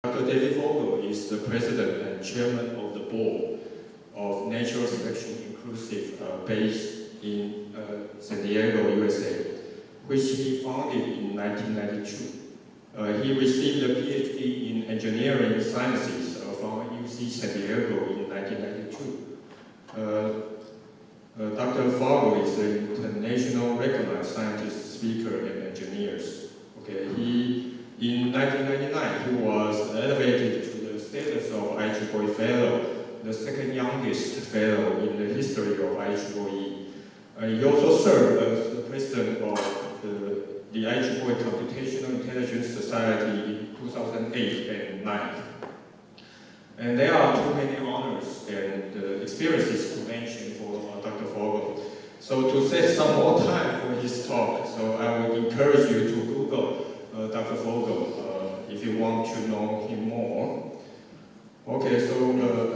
Dr. David Vogel is the president and chairman of the board of Natural Selection Inclusive based in San Diego, USA, which he founded in 1992. He received a PhD in engineering sciences from UC San Diego in 1992. Dr. Vogel is an international recognized scientist, speaker, and engineer. In 1999, he was elevated to the status of IEEE Fellow, the second youngest fellow in the history of IEEE. He also served as the president of the IEEE Computational Intelligence Society in 2008 and 2009. And there are too many honors and experiences to mention for Dr. Vogel. So to save some more time for his talk, so I would encourage you to Google Dr. Vogel if you want to know him more. Okay, so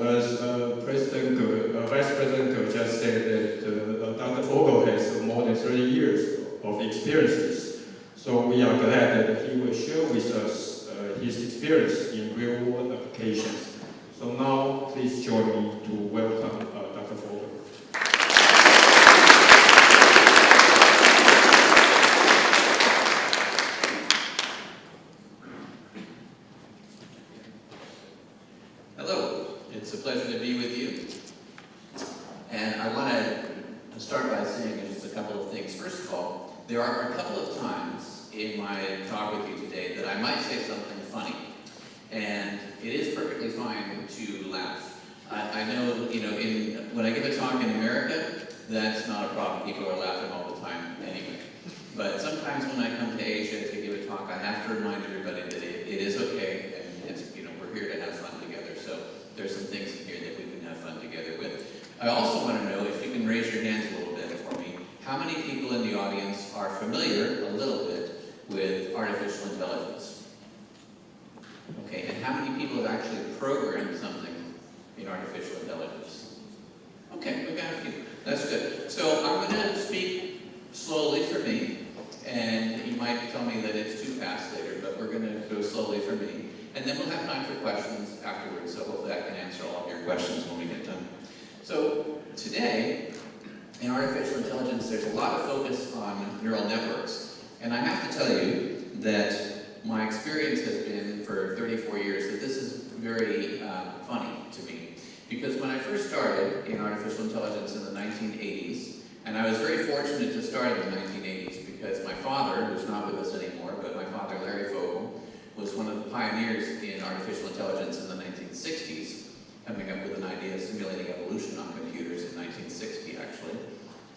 as Vice President just said that Dr. Vogel has more than 30 years of experiences. So we are glad that he will share with us his experience in real-world applications. So now, please join me to welcome Dr. Vogel. Hello, it's a pleasure to be with you. And I want to start by saying just a couple of things. First of all, there are a couple of times in my talk with you today that I might say something funny. And it is perfectly fine to laugh. I know, when I give a talk in America, that's not a problem. People are laughing all the time anyway. But sometimes when I come to Asia to give a talk, I have to remind everybody that it is okay, and it's, we're here to have fun together. So there's some things in here that we can have fun together with. I also want to know, if you can raise your hands a little bit for me, how many people in the audience are familiar a little bit with artificial intelligence? Okay, and how many people have actually programmed something in artificial intelligence? Okay, we've got a few. That's good. So I'm going to speak slowly for me, and you might tell me that it's too fast later, but we're going to go slowly for me. And then we'll have time for questions afterwards, so hopefully I can answer all of your questions when we get done. So today, in artificial intelligence, there's a lot of focus on neural networks. And I have to tell you that my experience has been for 34 years that this is very funny to me. Because when I first started in artificial intelligence in the 1980s, and I was very fortunate to start in the 1980s because my father, who's not with us anymore, but my father, Larry Vogel, was one of the pioneers in artificial intelligence in the 1960s, coming up with an idea of simulating evolution on computers in 1960, actually.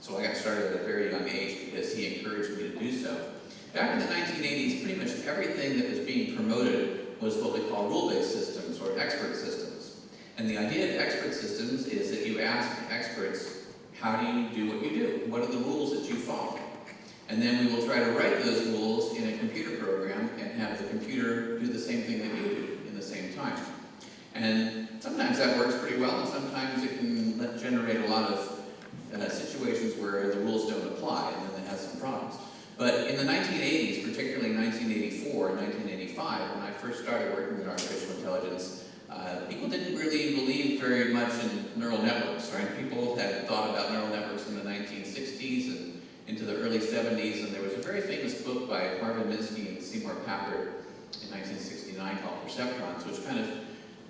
So I got started at a very young age because he encouraged me to do so. Back in the 1980s, pretty much everything that was being promoted was what we call rule-based systems or expert systems. And the idea of expert systems is that you ask experts, how do you do what you do? What are the rules that you follow? And then we will try to write those rules in a computer program and have the computer do the same thing that you do in the same time. And sometimes that works pretty well, and sometimes it can generate a lot of situations where the rules don't apply, and then it has some problems. But in the 1980s, particularly 1984 and 1985, when I first started working with artificial intelligence, people didn't really believe very much in neural networks, right? People had thought about neural networks in the 1960s and into the early 70s, and there was a very famous book by Marvin Minsky and Seymour Papert in 1969 called Perceptrons, which kind of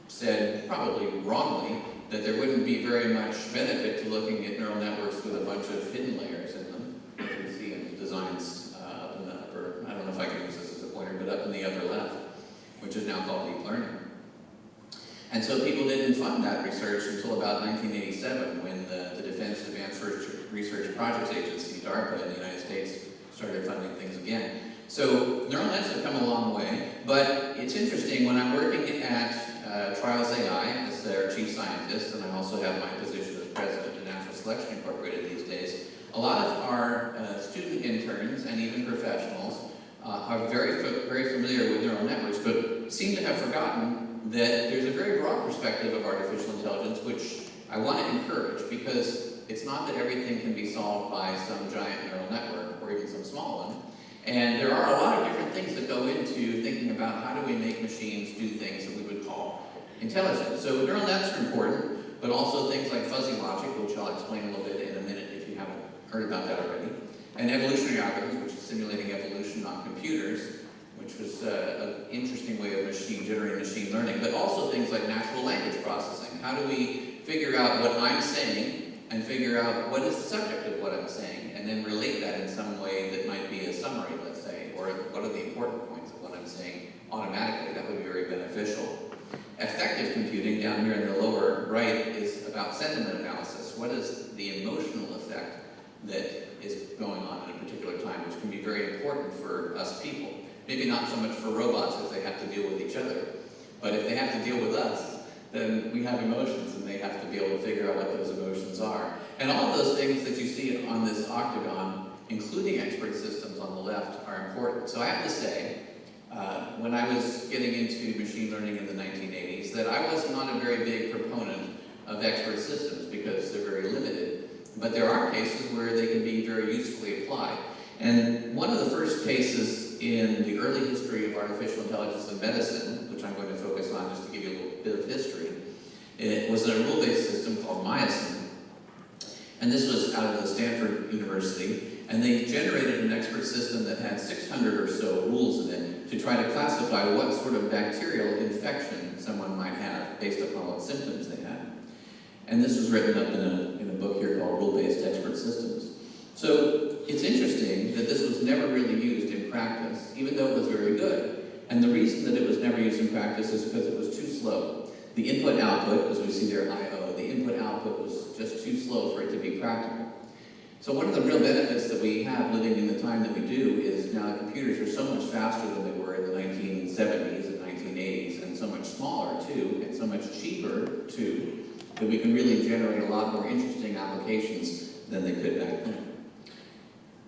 said, probably wrongly, that there wouldn't be very much benefit to looking at neural networks with a bunch of hidden layers in them. You can see in the designs up in the upper, I don't know if I can use this as a pointer, but up in the upper left, which is now called deep learning. And so people didn't fund that research until about 1987, when the Defense Advanced Research Projects Agency, DARPA, in the United States, started funding things again. So neural nets have come a long way, but it's interesting, when I'm working at Trials AI as their chief scientist, and I also have my position as president of Natural Selection Incorporated these days, a lot of our student interns and even professionals are very familiar with neural networks, but seem to have forgotten that there's a very broad perspective of artificial intelligence, which I want to encourage, because it's not that everything can be solved by some giant neural network or even some small one. And there are a lot of different things that go into thinking about how do we make machines do things that we would call intelligent. So neural nets are important, but also things like fuzzy logic, which I'll explain a little bit in a minute if you haven't heard about that already. And evolutionary algorithms, which is simulating evolution on computers, which was an interesting way of generating machine learning, but also things like natural language processing. How do we figure out what I'm saying and figure out what is the subject of what I'm saying, and then relate that in some way that might be a summary, let's say, or what are the important points of what I'm saying automatically. That would be very beneficial. Affective computing down here in the lower right is about sentiment analysis. What is the emotional effect that is going on at a particular time, which can be very important for us people. Maybe not so much for robots if they have to deal with each other, but if they have to deal with us, then we have emotions and they have to be able to figure out what those emotions are. And all of those things that you see on this octagon, including expert systems on the left, are important. So I have to say, when I was getting into machine learning in the 1980s, that I was not a very big proponent of expert systems because they're very limited. But there are cases where they can be very usefully applied. And one of the first cases in the early history of artificial intelligence in medicine, which I'm going to focus on just to give you a little bit of history, it was a rule-based system called Myocin. And this was out of the Stanford University. And they generated an expert system that had 600 or so rules in it to try to classify what sort of bacterial infection someone might have based upon what symptoms they had. And this was written up in a book here called Rule-Based Expert Systems. So it's interesting that this was never really used in practice, even though it was very good. And the reason that it was never used in practice is because it was too slow. The input-output, as we see there, I/O, the input-output was just too slow for it to be practical. So one of the real benefits that we have living in the time that we do is now computers are so much faster than they were in the 1970s and 1980s, and so much smaller too, and so much cheaper too, that we can really generate a lot more interesting applications than they could back then.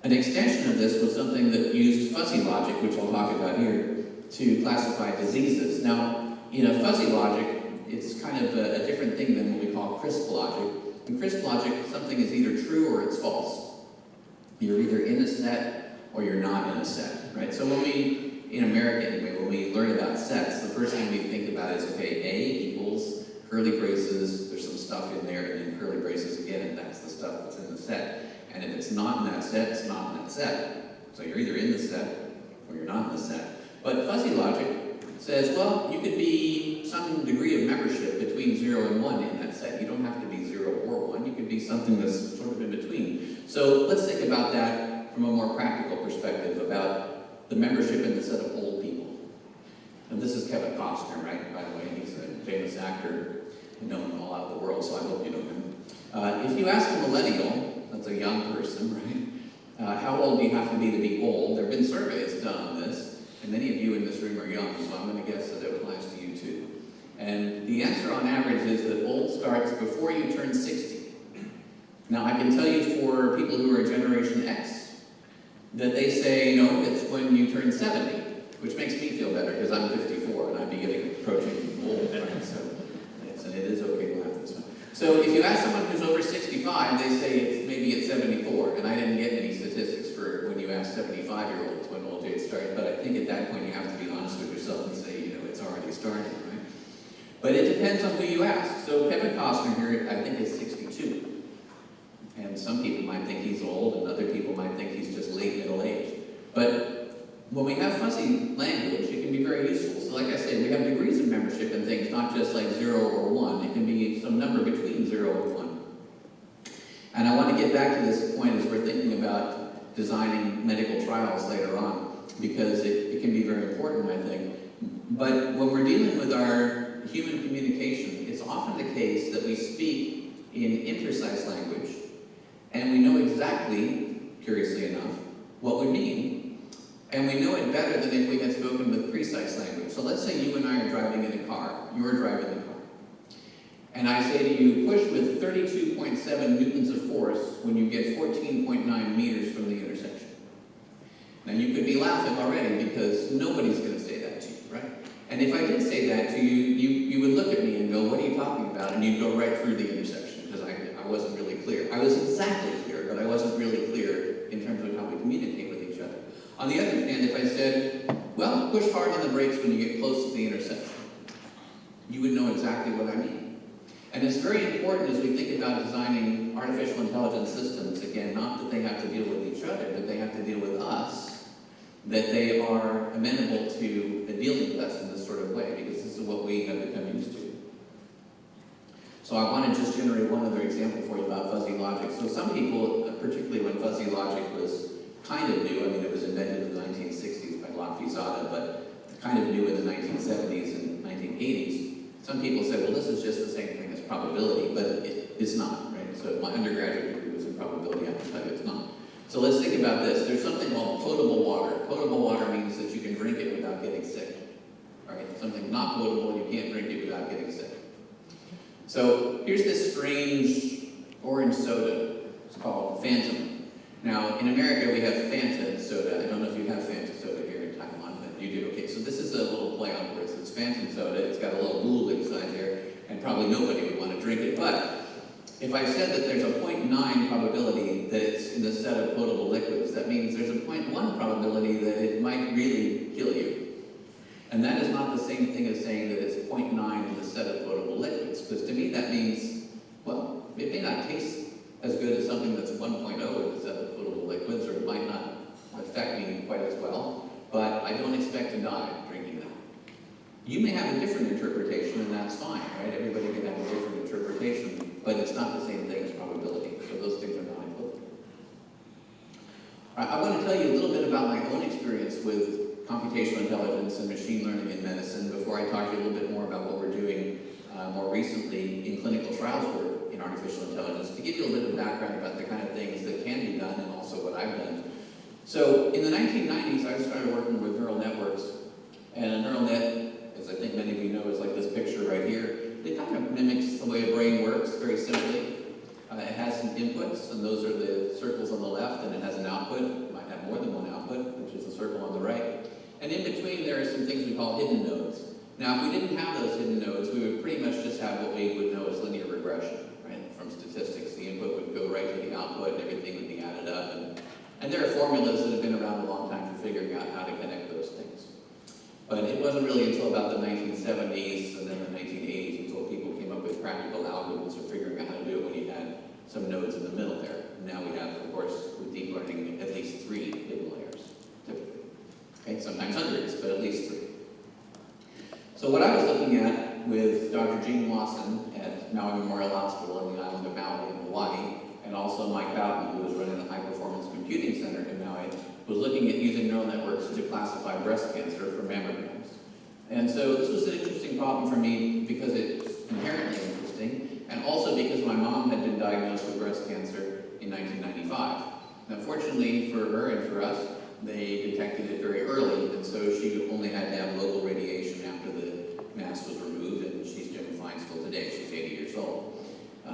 An extension of this was something that used fuzzy logic, which I'll talk about here, to classify diseases. Now, in fuzzy logic, it's kind of a different thing than what we call crisp logic. In crisp logic, something is either true or it's false. You're either in a set or you're not in a set, right? So when we, in America anyway, when we learn about sets, the first thing we think about is, okay, A equals curly braces, there's some stuff in there, and then curly braces again, and that's the stuff that's in the set. And if it's not in that set, it's not in that set. So you're either in the set or you're not in the set. But fuzzy logic says, well, you could be some degree of membership between 0 and 1 in that set. You don't have to be 0 or 1. You could be something that's sort of in between. So let's think about that from a more practical perspective about the membership in the set of old people. And this is Kevin Costner, right? By the way, he's a famous actor, known all out the world, so I hope you know him. If you ask a millennial, that's a young person, right? How old do you have to be old? There have been surveys done on this, and many of you in this room are young, so I'm going to guess that it applies to you too. And the answer on average is that old starts before you turn 60. Now, I can tell you for people who are Generation X, that they say, no, it's when you turn 70, which makes me feel better, because I'm 54, and I'd be approaching old, right? So it is okay to laugh this one. So if you ask someone who's over 65, they say maybe it's 74, and I didn't get any statistics for when you ask 75-year-olds when old age starts, but I think at that point you have to be honest with yourself and say, it's already starting, right? But it depends on who you ask. So Kevin Costner here, I think, is 62. And some people might think he's old, and other people might think he's just late middle age. But when we have fuzzy language, it can be very useful. So like I say, we have degrees of membership in things, not just like 0 or 1. It can be some number between 0 and 1. And I want to get back to this point as we're thinking about designing medical trials later on, because it can be very important, I think. But when we're dealing with our human communication, it's often the case that we speak in imprecise language, and we know exactly, curiously enough, what we mean, and we know it better than if we had spoken with precise language. So let's say you and I are driving in a car. You're driving the car. And I say to you, push with 32.7 newtons of force when you get 14.9 meters from the intersection. Now you could be laughing already because nobody's going to say that to you, right? And if I did say that to you, you would look at me and go, what are you talking about? And you'd go right through the intersection because I wasn't really clear. I was exactly clear, but I wasn't really clear in terms of how we communicate with each other. On the other if I said, well, push hard on the brakes when you get close to the intersection. You would know exactly what I mean. And it's very important as we think about designing artificial intelligence systems, again, not that they have to deal with each other, but they have to deal with us, that they are amenable to dealing with us in this sort of way, because this is what we have become used to. So I want to just generate one other example for you about fuzzy logic. So some people, particularly when fuzzy logic was kind of new, I mean it was invented in the 1960s by Locke Zada, but kind of new in the 1970s and 1980s. Some people say, well, this is just the same thing as probability, but it's not, right? So my undergraduate degree was in probability, I can tell you it's not. So let's think about this. There's something called potable water. Potable water means that you can drink it without getting sick. Right? Something not potable, you can't drink it without getting sick. So here's this strange orange soda. It's called Phantom. Now, in America, we have Fanta soda. I don't know if you have Fanta soda here in Taiwan, but you do. Okay, so this is a little play on words. It's Phantom soda. It's got a little ghoul inside there, and probably nobody would want to drink it. But if I said that there's a 0.9 probability that it's in the set of potable liquids, that means there's a 0.1 probability that it might really kill you. And that is not the same thing as saying that it's 0.9 in the set of potable liquids, because to me that means, well, it may not taste as good as something that's 1.0 in the set of potable liquids, or it might not affect me quite as well, but I don't expect to die drinking that. You may have a different interpretation, and that's fine, right? Everybody can have a different interpretation, but it's not the same thing as probability, so those things are not equivalent. I want to tell you a little bit about my own experience with computational intelligence and machine learning in medicine before I talk to you a little bit more about what we're doing more recently in clinical trials work in artificial intelligence, to give you a little bit of background about the kind of things that can be done and also what I've done. So in the 1990s, I started working with neural networks, and a neural net, as I think many of you know, is like this picture right here. It kind of mimics the way a brain works, very simply. It has some inputs, and those are the circles on the left, and it has an output. It might have more than one output, which is the circle on the right. And in between, there are some things we call hidden nodes. Now, if we didn't have those hidden nodes, we would pretty much just have what we would know as linear regression, right? From statistics, the input would go right to the output, and everything would be added up. And there are formulas that have been around a long time for figuring out how to connect those things. But it wasn't really until about the 1970s and then the 1980s until people came up with practical algorithms for figuring out how to do it when you had some nodes in the middle there. And now we have, of course, with deep learning, at least 3 hidden layers, typically. Okay, sometimes hundreds, but at least 3. So what I was looking at with Dr. Gene Lawson at Maui Memorial Hospital on the island of Maui in Hawaii, and also Mike Bowden, who was running the High Performance Computing Center in Maui, was looking at using neural networks to classify breast cancer for mammograms. And so this was an interesting problem for me because it's inherently interesting, and also because my mom had been diagnosed with breast cancer in 1995. Now fortunately for her and for us, they detected it very early, and so she only had to have local radiation after the mass was removed, and she's doing fine still today. She's 80 years old.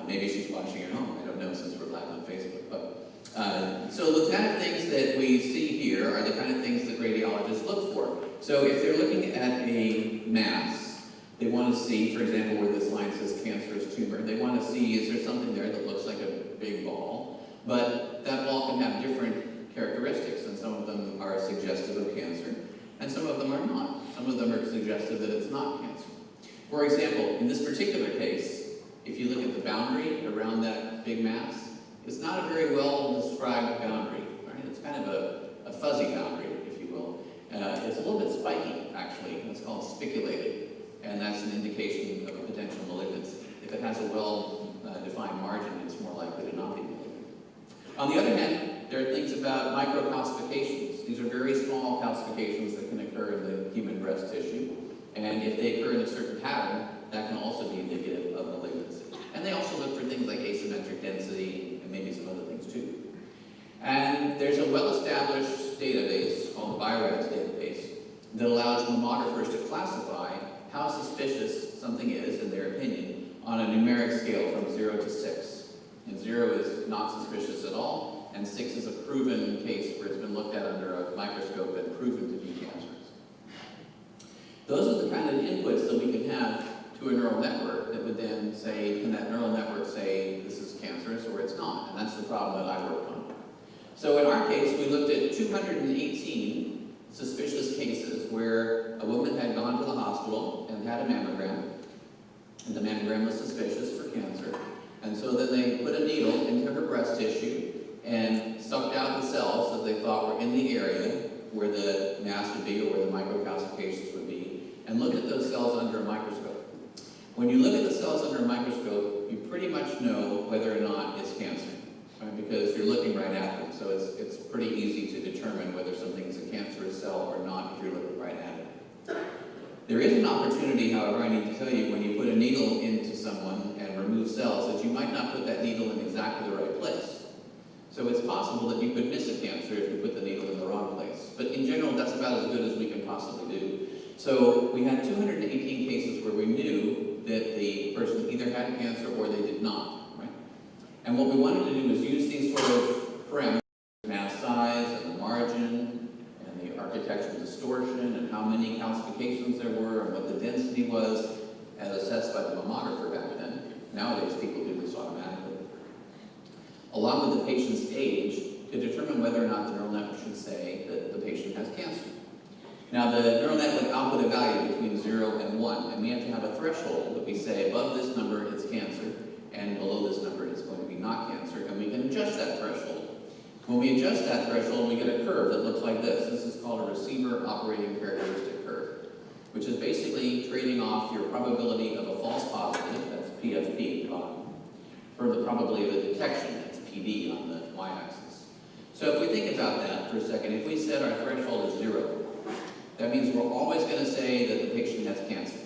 Maybe she's watching at home, I don't know, since we're live on Facebook. But so the kind of things that we see here are the kind of things that radiologists look for. So if they're looking at a mass, they want to see, for example, where this line says cancerous tumor, they want to see, is there something there that looks like a big ball? But that ball can have different characteristics, and some of them are suggestive of cancer, and some of them are not. Some of them are suggestive that it's not cancer. For example, in this particular case, if you look at the boundary around that big mass, it's not a very well described boundary, right? It's kind of a fuzzy boundary, if you will. It's a little bit spiky, actually. It's called spiculated, and that's an indication of a potential malignancy. If it has a well-defined margin, it's more likely to not be malignant. On the other hand, there are things about microcalcifications. These are very small calcifications that can occur in the human breast tissue, and if they occur in a certain pattern, that can also be indicative of malignancy. And they also look for things like asymmetric density and maybe some other things too. And there's a well-established database called the BioRads database that allows mammographers to classify how suspicious something is, in their opinion, on a numeric scale from 0 to 6. And 0 is not suspicious at all, and 6 is a proven case where it's been looked at under a microscope and proven to be cancerous. Those are the kind of inputs that we can have to a neural network that would then say, can that neural network say this is cancerous or it's not? And that's the problem that I worked on. So in our case, we looked at 218 suspicious cases where a woman had gone to the hospital and had a mammogram, and the mammogram was suspicious for cancer. And so then they put a needle into her breast tissue and sucked out the cells that they thought were in the area where the mass would be or where the microcalcifications would be, and looked at those cells under a microscope. When you look at the cells under a microscope, you pretty much know whether or not it's cancer, right? Because you're looking right at it. So it's pretty easy to determine whether something is a cancerous cell or not if you're looking right at it. There is an opportunity, however, I need to tell you, when you put a needle into someone and remove cells, that you might not put that needle in exactly the right place. So it's possible that you could miss a cancer if you put the needle in the wrong place. But in general, that's about as good as we can possibly do. So we had 218 cases where we knew that the person either had cancer or they did not, right? And what we wanted to do was use these sort of parameters, mass size and the margin and the architectural distortion and how many calcifications there were and what the density was as assessed by the mammographer back then. Nowadays, people do this automatically. Along with the patient's age, to determine whether or not the neural network should say that the patient has cancer. Now, the neural net would output a value between 0 and 1, and we have to have a threshold that we say above this number it's cancer, and below this number it's going to be not cancer, and we can adjust that threshold. When we adjust that threshold, we get a curve that looks like this. This is called a receiver operating characteristic curve, which is basically trading off your probability of a false positive, that's PFP at the bottom, for the probability of a detection, that's PD on the y-axis. So if we think about that for a second, if we set our threshold as 0, that means we're always going to say that the patient has cancer.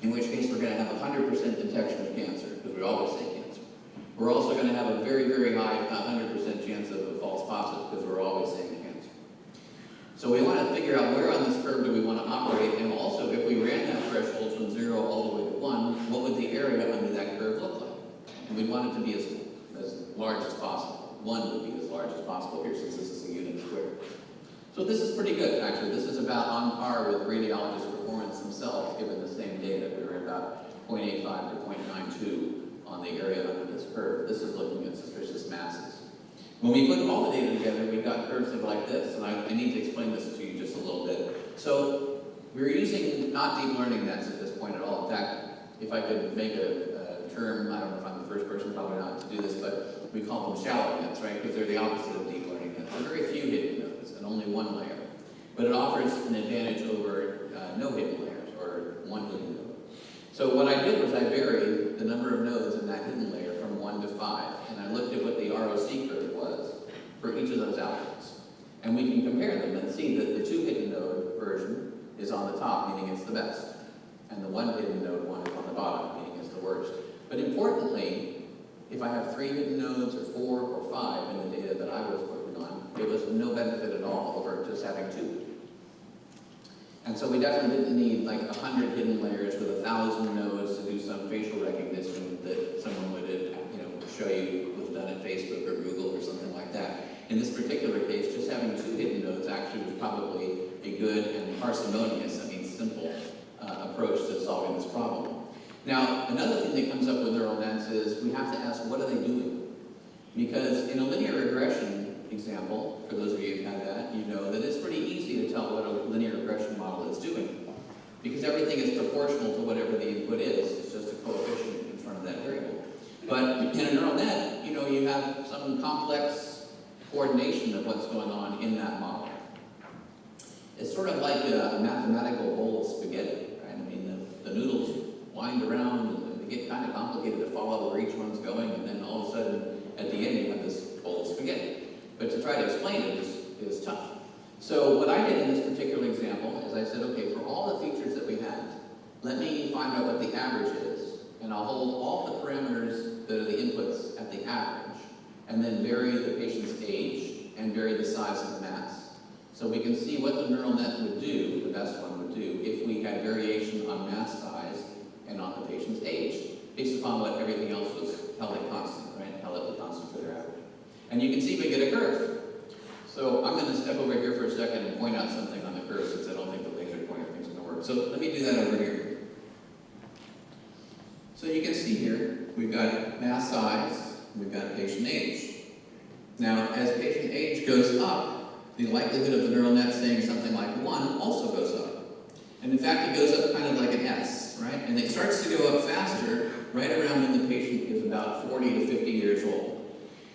In which case we're going to have 100% detection of cancer, because we always say cancer. We're also going to have a very, very high 100% chance of a false positive, because we're always saying cancer. So we want to figure out where on this curve do we want to operate, and also if we ran that threshold from 0 all the way to 1, what would the area under that curve look like? And we'd want it to be as large as possible. 1 would be as large as possible here, since this is a unit square. So this is pretty good, actually. This is about on par with radiologist performance themselves, given the same data. We were about 0.85 to 0.92 on the area under this curve. This is looking at suspicious masses. When we put all the data together, we've got curves that are like this, and I need to explain this to you just a little bit. So we're using not deep learning nets at this point at all. In fact, if I could make a term, I don't know if I'm the first person probably not to do this, but we call them shallow nets, right? Because they're the opposite of deep learning nets. There are very few hidden nodes and only one layer. But it offers an advantage over no hidden layers, or one hidden node. So what I did was I varied the number of nodes in that hidden layer from 1 to 5, and I looked at what the ROC curve was for each of those outputs. And we can compare them and see that the 2 hidden node version is on the top, meaning it's the best. And the 1 hidden node one is on the bottom, meaning it's the worst. But importantly, if I have 3 hidden nodes, or 4 or 5 in the data that I was working on, it was no benefit at all over just having 2. And so we definitely didn't need like 100 hidden layers with 1,000 nodes to do some facial recognition that someone would, show you was done at Facebook or Google or something like that. In this particular case, just having 2 hidden nodes actually was probably a good and parsimonious, simple approach to solving this problem. Now, another thing that comes up with neural nets is we have to ask, what are they doing? Because in a linear regression example, for those of you who've had that, you know that it's pretty easy to tell what a linear regression model is doing. Because everything is proportional to whatever the input is. It's just a coefficient in front of that variable. But in a neural net, you have some complex coordination of what's going on in that model. It's sort of like a mathematical bowl of spaghetti, right? The noodles wind around and they get kind of complicated to follow where each one's going, and then all of a sudden, at the end, you have this bowl of spaghetti. But to try to explain it is tough. So what I did in this particular example is I said, okay, for all the features that we had, let me find out what the average is, and I'll hold all the parameters that are the inputs at the average, and then vary the patient's age and vary the size of the mass. So we can see what the neural net would do, the best one would do, if we had variation on mass size and on the patient's age, based upon what everything else was held at constant, right? Held at the constant for their average. And you can see we get a curve. So I'm going to step over here for a second and point out something on the curve, since I don't think the laser pointer thing's going to work. So let me do that over here. So you can see here, we've got mass size, we've got patient age. Now, as patient age goes up, the likelihood of the neural net saying something like 1 also goes up. And in fact, it goes up kind of like an S, right? And it starts to go up faster right around when the patient is about 40 to 50 years old.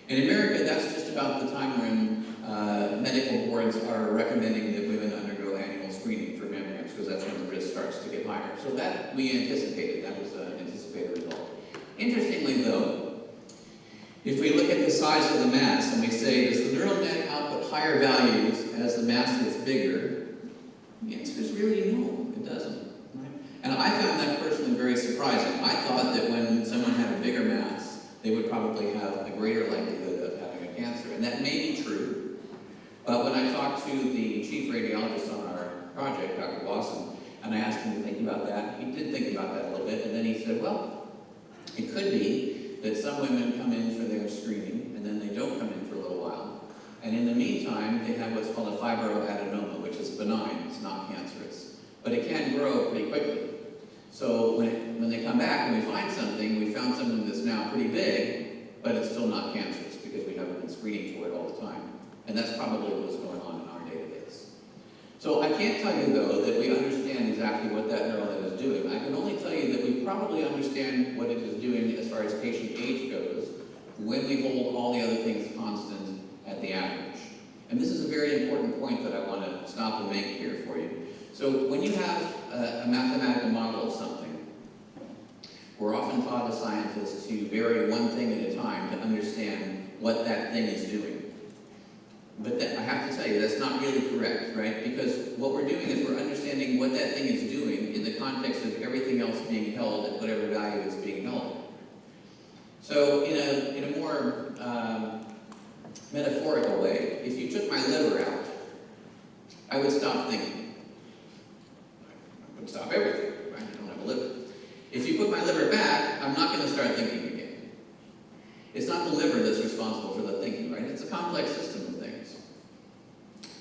In America, that's just about the time when medical boards are recommending that women undergo annual screening for mammograms, because that's when the risk starts to get higher. So that we anticipated. That was an anticipated result. Interestingly, though, if we look at the size of the mass and we say, does the neural net output higher values as the mass gets bigger? The answer is really no, it doesn't. Right? And I found that personally very surprising. I thought that when someone had a bigger mass, they would probably have a greater likelihood of having a cancer. And that may be true. But when I talked to the chief radiologist on our project, Dr. Wasson, and I asked him to think about that, he did think about that a little bit, and then he said, well, it could be that some women come in for their screening, and then they don't come in for a little while. And in the meantime, they have what's called a fibroadenoma, which is benign, it's not cancerous. But it can grow pretty quickly. So when they come back and we find something, we found something that's now pretty big, but it's still not cancerous because we haven't been screening for it all the time. And that's probably what's going on in our database. So I can't tell you, though, that we understand exactly what that neural net is doing. I can only tell you that we probably understand what it is doing as far as patient age goes when we hold all the other things constant at the average. And this is a very important point that I want to stop and make here for you. So when you have a mathematical model of something, we're often taught as scientists to vary one thing at a time to understand what that thing is doing. But I have to tell you, that's not really correct, right? Because what we're doing is we're understanding what that thing is doing in the context of everything else being held at whatever value it's being held. So in a more metaphorical way, if you took my liver out, I would stop thinking. I would stop everything, right? I don't have a liver. If you put my liver back, I'm not going to start thinking again. It's not the liver that's responsible for the thinking, right? It's a complex system of things.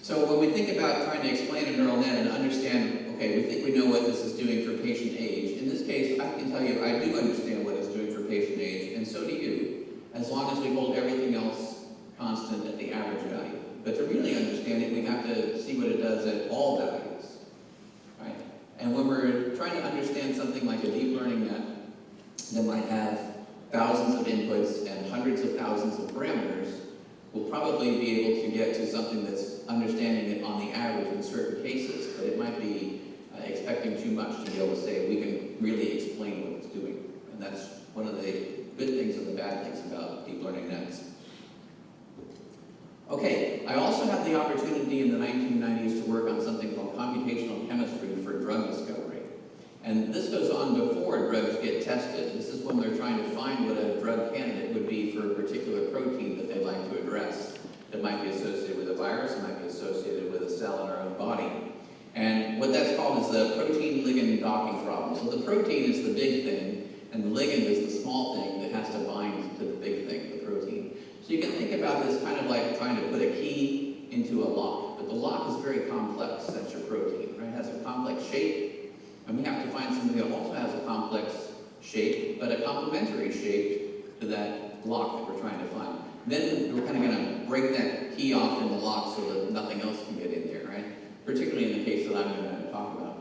So when we think about trying to explain a neural net and understand, okay, we think we know what this is doing for patient age. In this case, I can tell you I do understand what it's doing for patient age, and so do you, as long as we hold everything else constant at the average value. But to really understand it, we have to see what it does at all values, right? And when we're trying to understand something like a deep learning net that might have thousands of inputs and hundreds of thousands of parameters, we'll probably be able to get to something that's understanding it on the average in certain cases, but it might be expecting too much to be able to say we can really explain what it's doing. And that's one of the good things and the bad things about deep learning nets. Okay, I also had the opportunity in the 1990s to work on something called computational chemistry for drug discovery. And this goes on before drugs get tested. This is when they're trying to find what a drug candidate would be for a particular protein that they'd like to address. That might be associated with a virus, it might be associated with a cell in our own body. And what that's called is the protein-ligand docking problem. So the protein is the big thing, and the ligand is the small thing that has to bind to the big thing, the protein. So you can think about this kind of like trying to put a key into a lock. But the lock is very complex, that's your protein, right? It has a complex shape, and we have to find something that also has a complex shape, but a complementary shape to that lock that we're trying to find. Then we're kind of going to break that key off in the lock so that nothing else can get in there, right? Particularly in the case that I'm going to talk about.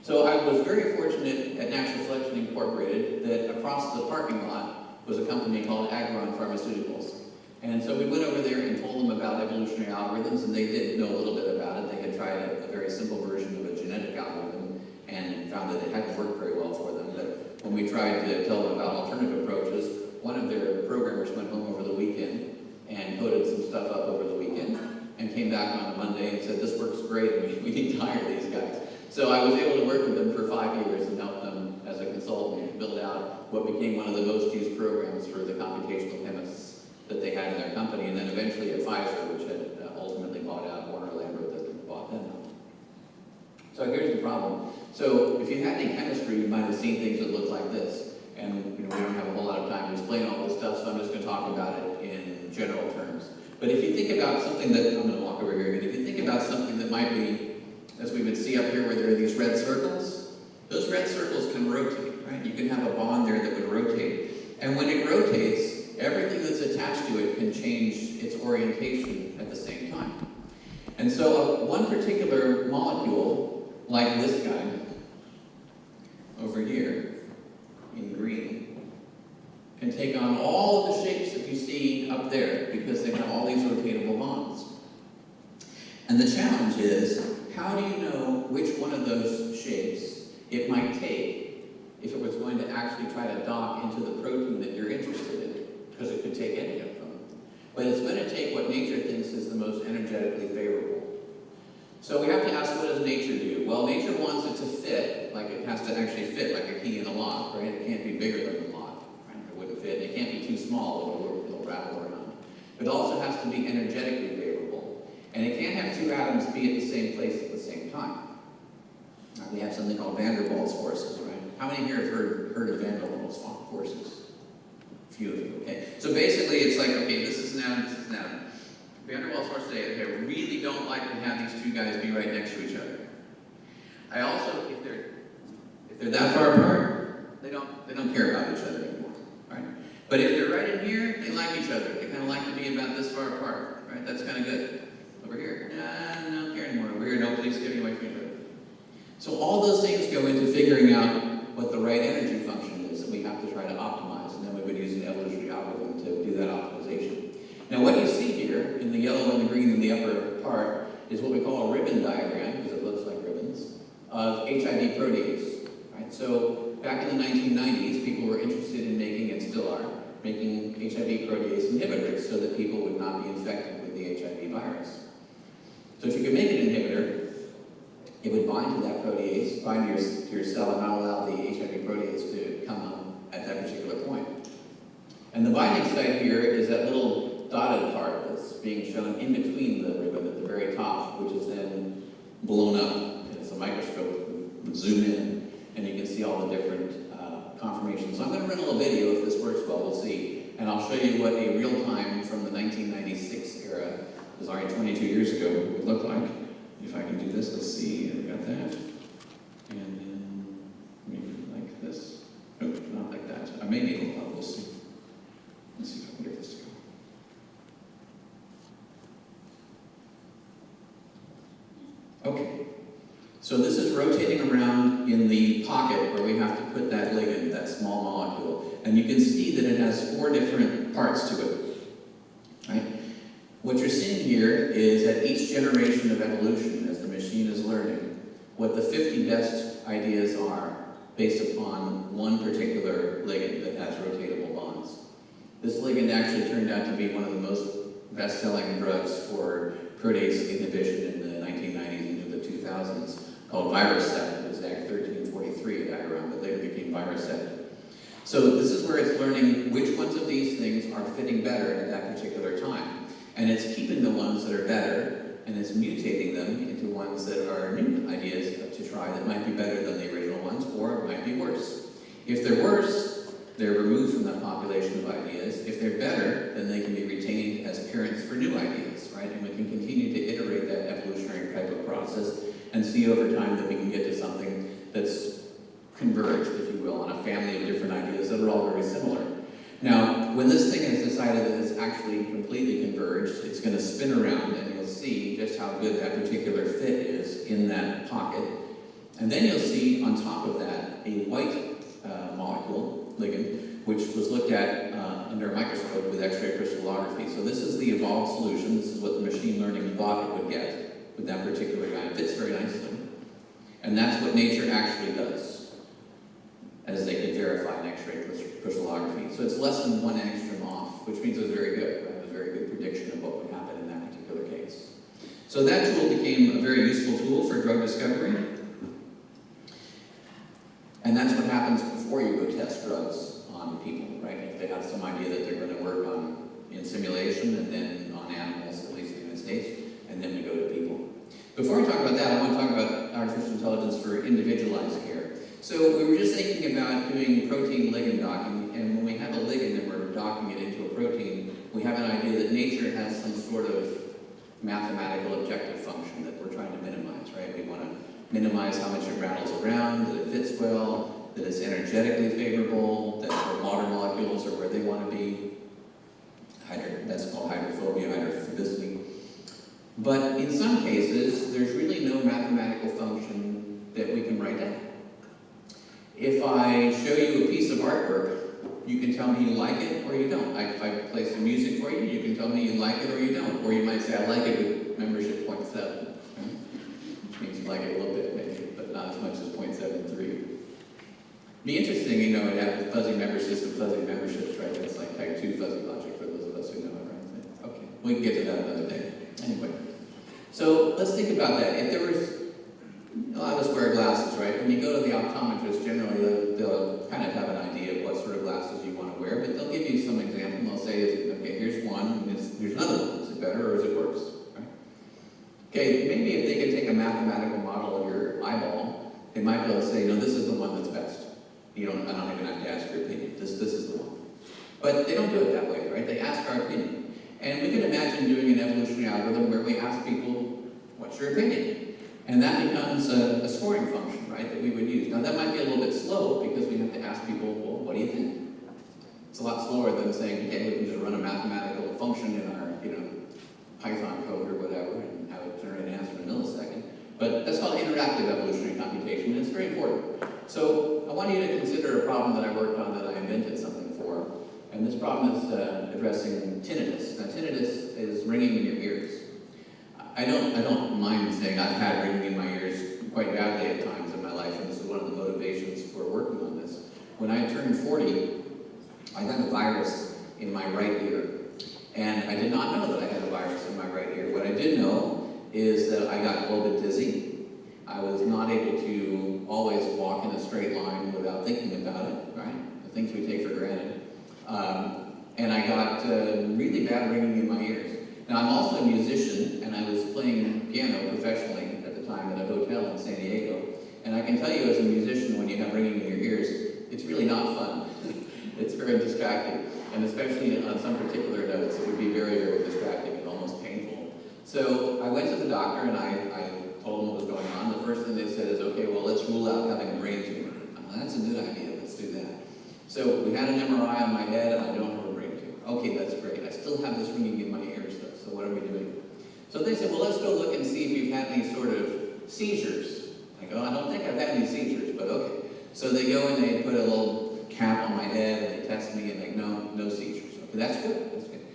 So I was very fortunate at Natural Selection Incorporated that across the parking lot was a company called Agron Pharmaceuticals. And so we went over there and told them about evolutionary algorithms, and they did know a little bit about it. They had tried a very simple version of a genetic algorithm and found that it hadn't worked very well for them. But when we tried to tell them about alternative approaches, one of their programmers went home over the weekend and coded some stuff up over the weekend and came back on Monday and said, this works great, and we need to hire these guys. So I was able to work with them for 5 years and help them as a consultant build out what became one of the most used programs for the computational chemists that they had in their company, and then eventually at Pfizer, which had ultimately bought out Warner Lambert that bought them out. So here's the problem. So if you had any chemistry, you might have seen things that look like this. And we don't have a whole lot of time to explain all this stuff, so I'm just going to talk about it in general terms. But if you think about something that, I'm going to walk over here again, if you think about something that might be, as we would see up here where there are these red circles, those red circles can rotate, right? You can have a bond there that would rotate. And when it rotates, everything that's attached to it can change its orientation at the same time. And so one particular molecule, like this guy, over here, in green, can take on all of the shapes that you see up there because they have all these rotatable bonds. And the challenge is, how do you know which one of those shapes it might take if it was going to actually try to dock into the protein that you're interested in? Because it could take any of them. But it's going to take what nature thinks is the most energetically favorable. So we have to ask, what does nature do? Well, nature wants it to fit, like it has to actually fit like a key in a lock, right? It can't be bigger than the lock, right? It wouldn't fit. It can't be too small, it'll rattle around. It also has to be energetically favorable. And it can't have two atoms be at the same place at the same time. Now, we have something called van der Waals forces, right? How many here have heard of van der Waals forces? A few of you, okay. So basically it's like, okay, this is an atom, this is an atom. Van der Waals forces say, okay, I really don't like to have these two guys be right next to each other. I also, if they're that far apart, they don't care about each other anymore, right? But if they're right in here, they like each other. They kind of like to be about this far apart, right? That's kind of good. Over here, nah, don't care anymore. Over here, no, please get me away from each other. So all those things go into figuring out what the right energy function is that we have to try to optimize, and then we would use an evolutionary algorithm to do that optimization. Now what you see here in the yellow and the green in the upper part is what we call a ribbon diagram, because it looks like ribbons, of HIV protease. Right? So back in the 1990s, people were interested in making, and still are, making HIV protease inhibitors so that people would not be infected with the HIV virus. So if you could make an inhibitor, it would bind to that protease, bind to your cell, and not allow the HIV protease to come up at that particular point. And the binding site here is that little dotted part that's being shown in between the ribbon at the very top, which is then blown up. It's a microscope. We zoom in, and you can see all the different conformations. So I'm going to run a little video. If this works well, we'll see. And I'll show you what a real-time from the 1996 era, it was already 22 years ago, would look like. If I can do this, let's see, I've got that. And then maybe like this. Nope, not like that. I may need a little help, we'll see. Let's see if I can get this to go. Okay. So this is rotating around in the pocket where we have to put that ligand, that small molecule. And you can see that it has 4 different parts to it. Right? What you're seeing here is at each generation of evolution, as the machine is learning, what the 50 best ideas are based upon one particular ligand that has rotatable bonds. This ligand actually turned out to be one of the most best-selling drugs for protease inhibition in the 1990s into the 2000s, called Viracet. It was AG1343 diagram, but later became Viracet. So this is where it's learning which ones of these things are fitting better at that particular time. And it's keeping the ones that are better, and it's mutating them into ones that are new ideas to try that might be better than the original ones, or might be worse. If they're worse, they're removed from that population of ideas. If they're better, then they can be retained as parents for new ideas, right? And we can continue to iterate that evolutionary type of process and see over time that we can get to something that's converged, if you will, on a family of different ideas that are all very similar. Now, when this thing has decided that it's actually completely converged, it's going to spin around, and you'll see just how good that particular fit is in that pocket. And then you'll see on top of that a white molecule, ligand, which was looked at under a microscope with X-ray crystallography. So this is the evolved solution. This is what the machine learning thought it would get with that particular guy. It fits very nicely. And that's what nature actually does, as they can verify in X-ray crystallography. So it's less than 1 angstrom off, which means it was very good, right? A very good prediction of what would happen in that particular case. So that tool became a very useful tool for drug discovery. And that's what happens before you go test drugs on people, right? If they have some idea that they're going to work on in simulation and then on animals, at least in the United States, and then we go to people. Before I talk about that, I want to talk about artificial intelligence for individualized care. So we were just thinking about doing protein ligand docking, and when we have a ligand and we're docking it into a protein, we have an idea that nature has some sort of mathematical objective function that we're trying to minimize, right? We want to minimize how much it rattles around, that it fits well, that it's energetically favorable, that the water molecules are where they want to be. That's called hydrophobia, hydrophobicity. But in some cases, there's really no mathematical function that we can write down. If I show you a piece of artwork, you can tell me you like it or you don't. If I play some music for you, you can tell me you like it or you don't. Or you might say, I like it with membership 0.7, which means you like it a little bit maybe, but not as much as 0.73. Be interesting, you know, to have the fuzzy memberships and fuzzy memberships, right? That's like type 2 fuzzy logic for those of us who know it, right? Okay, we can get to that another day. Anyway, so let's think about that. If there was, a lot of us wear glasses, right? When you go to the optometrist, generally they'll kind of have an idea of what sort of glasses you want to wear, but they'll give you some example. They'll say, okay, here's one, and here's another one. Is it better or is it worse? Right? Okay, maybe if they could take a mathematical model of your eyeball, they might be able to say, no, this is the one that's best. I don't even have to ask your opinion. This is the one. But they don't do it that way, right? They ask our opinion. And we can imagine doing an evolutionary algorithm where we ask people, what's your opinion? And that becomes a scoring function, right, that we would use. Now that might be a little bit slow because we have to ask people, well, what do you think? It's a lot slower than saying, okay, we can just run a mathematical function in our, Python code or whatever and have it generate an answer in a millisecond. But that's called interactive evolutionary computation, and it's very important. So I want you to consider a problem that I worked on that I invented something for. And this problem is addressing tinnitus. Now tinnitus is ringing in your ears. I don't mind saying I've had ringing in my ears quite badly at times in my life, and this is one of the motivations for working on this. When I turned 40, I got a virus in my right ear. And I did not know that I had a virus in my right ear. What I did know is that I got a little bit dizzy. I was not able to always walk in a straight line without thinking about it, right? The things we take for granted. And I got really bad ringing in my ears. Now, I'm also a musician, and I was playing piano professionally at the time at a hotel in San Diego. And I can tell you as a musician, when you have ringing in your ears, it's really not fun. It's very distracting. And especially on some particular notes, it would be very, very distracting and almost painful. So I went to the doctor and I told him what was going on. The first thing they said is, okay, well, let's rule out having a brain tumor. Well, that's a good idea, let's do that. So we had an MRI on my head and I don't have a brain tumor. Okay, that's great. I still have this ringing in my ears though, so what are we doing? So they said, well, let's go look and see if you've had any sort of seizures. I go, I don't think I've had any seizures, but okay. So they go and they put a little cap on my head and they test me and they no seizures. Okay, that's good, that's good.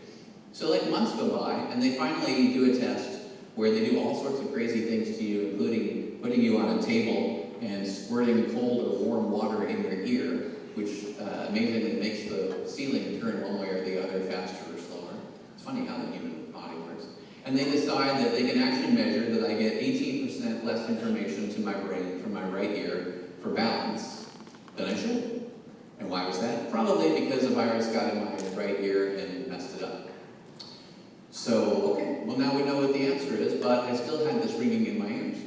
So like months go by and they finally do a test where they do all sorts of crazy things to you, including putting you on a table and squirting cold or warm water in your ear, which amazingly makes the ceiling turn one way or the other, faster or slower. It's funny how the human body works. And they decide that they can actually measure that I get 18% less information to my brain from my right ear for balance than I should. And why was that? Probably because a virus got in my right ear and messed it up. So, okay, well now we know what the answer is, but I still had this ringing in my ears.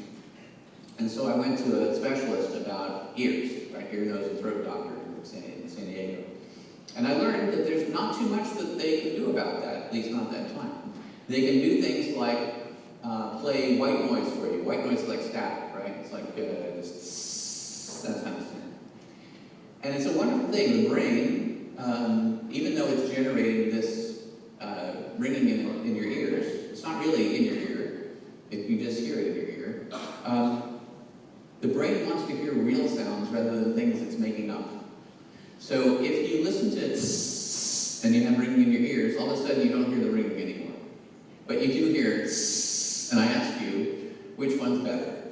And so I went to a specialist about ears, right, ear, nose, and throat doctor in San Diego. And I learned that there's not too much that they can do about that, at least not that time. They can do things like play white noise for you. White noise is like static, right? It's like just that kind of thing. And it's a wonderful thing. The brain, even though it's generating this ringing in your ears, it's not really in your ear. You just hear it in your ear. The brain wants to hear real sounds rather than things it's making up. So if you listen to tss and you have ringing in your ears, all of a sudden you don't hear the ringing anymore. But you do hear tss, and I ask you, which one's better?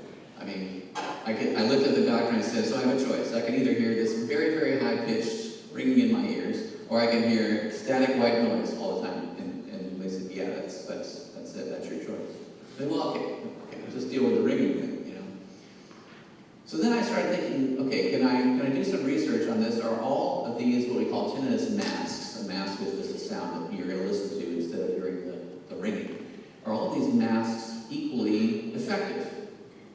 I mean, I looked at the doctor and I said, so I have a choice. I can either hear this very, very high-pitched ringing in my ears, or I can hear static white noise all the time. And they said, yeah, that's it, that's your choice. I said, well, okay, I'll just deal with the ringing thing, So then I started thinking, okay, can I do some research on this? Are all of these what we call tinnitus masks? A mask is just a sound that you're going to listen to instead of hearing the ringing. Are all of these masks equally effective?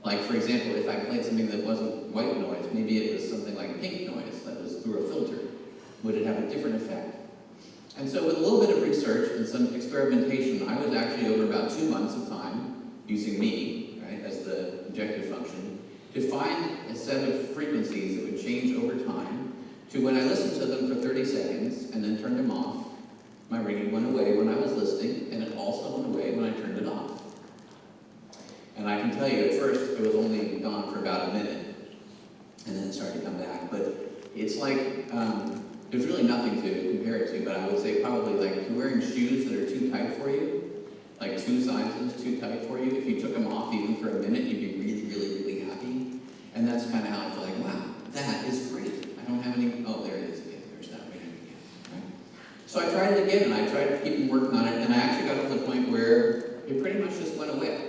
Like, for example, if I played something that wasn't white noise, maybe it was something like pink noise that was through a filter. Would it have a different effect? And so with a little bit of research and some experimentation, I was actually over about 2 months of time using me, right, as the objective function, to find a set of frequencies that would change over time to when I listened to them for 30 seconds and then turned them off, my ringing went away when I was listening, and it also went away when I turned it off. And I can tell you, at first, it was only gone for about a minute, and then it started to come back. But it's like, there's really nothing to compare it to, but I would say probably like if you're wearing shoes that are too tight for you, like 2 sizes too tight for you, if you took them off even for a minute, you'd be really, really, really happy. And that's kind of how I feel like, wow, that is great. I don't have any, oh, there it is again. There's that ring again, right? So I tried it again, and I tried to keep working on it, and I actually got to the point where it pretty much just went away.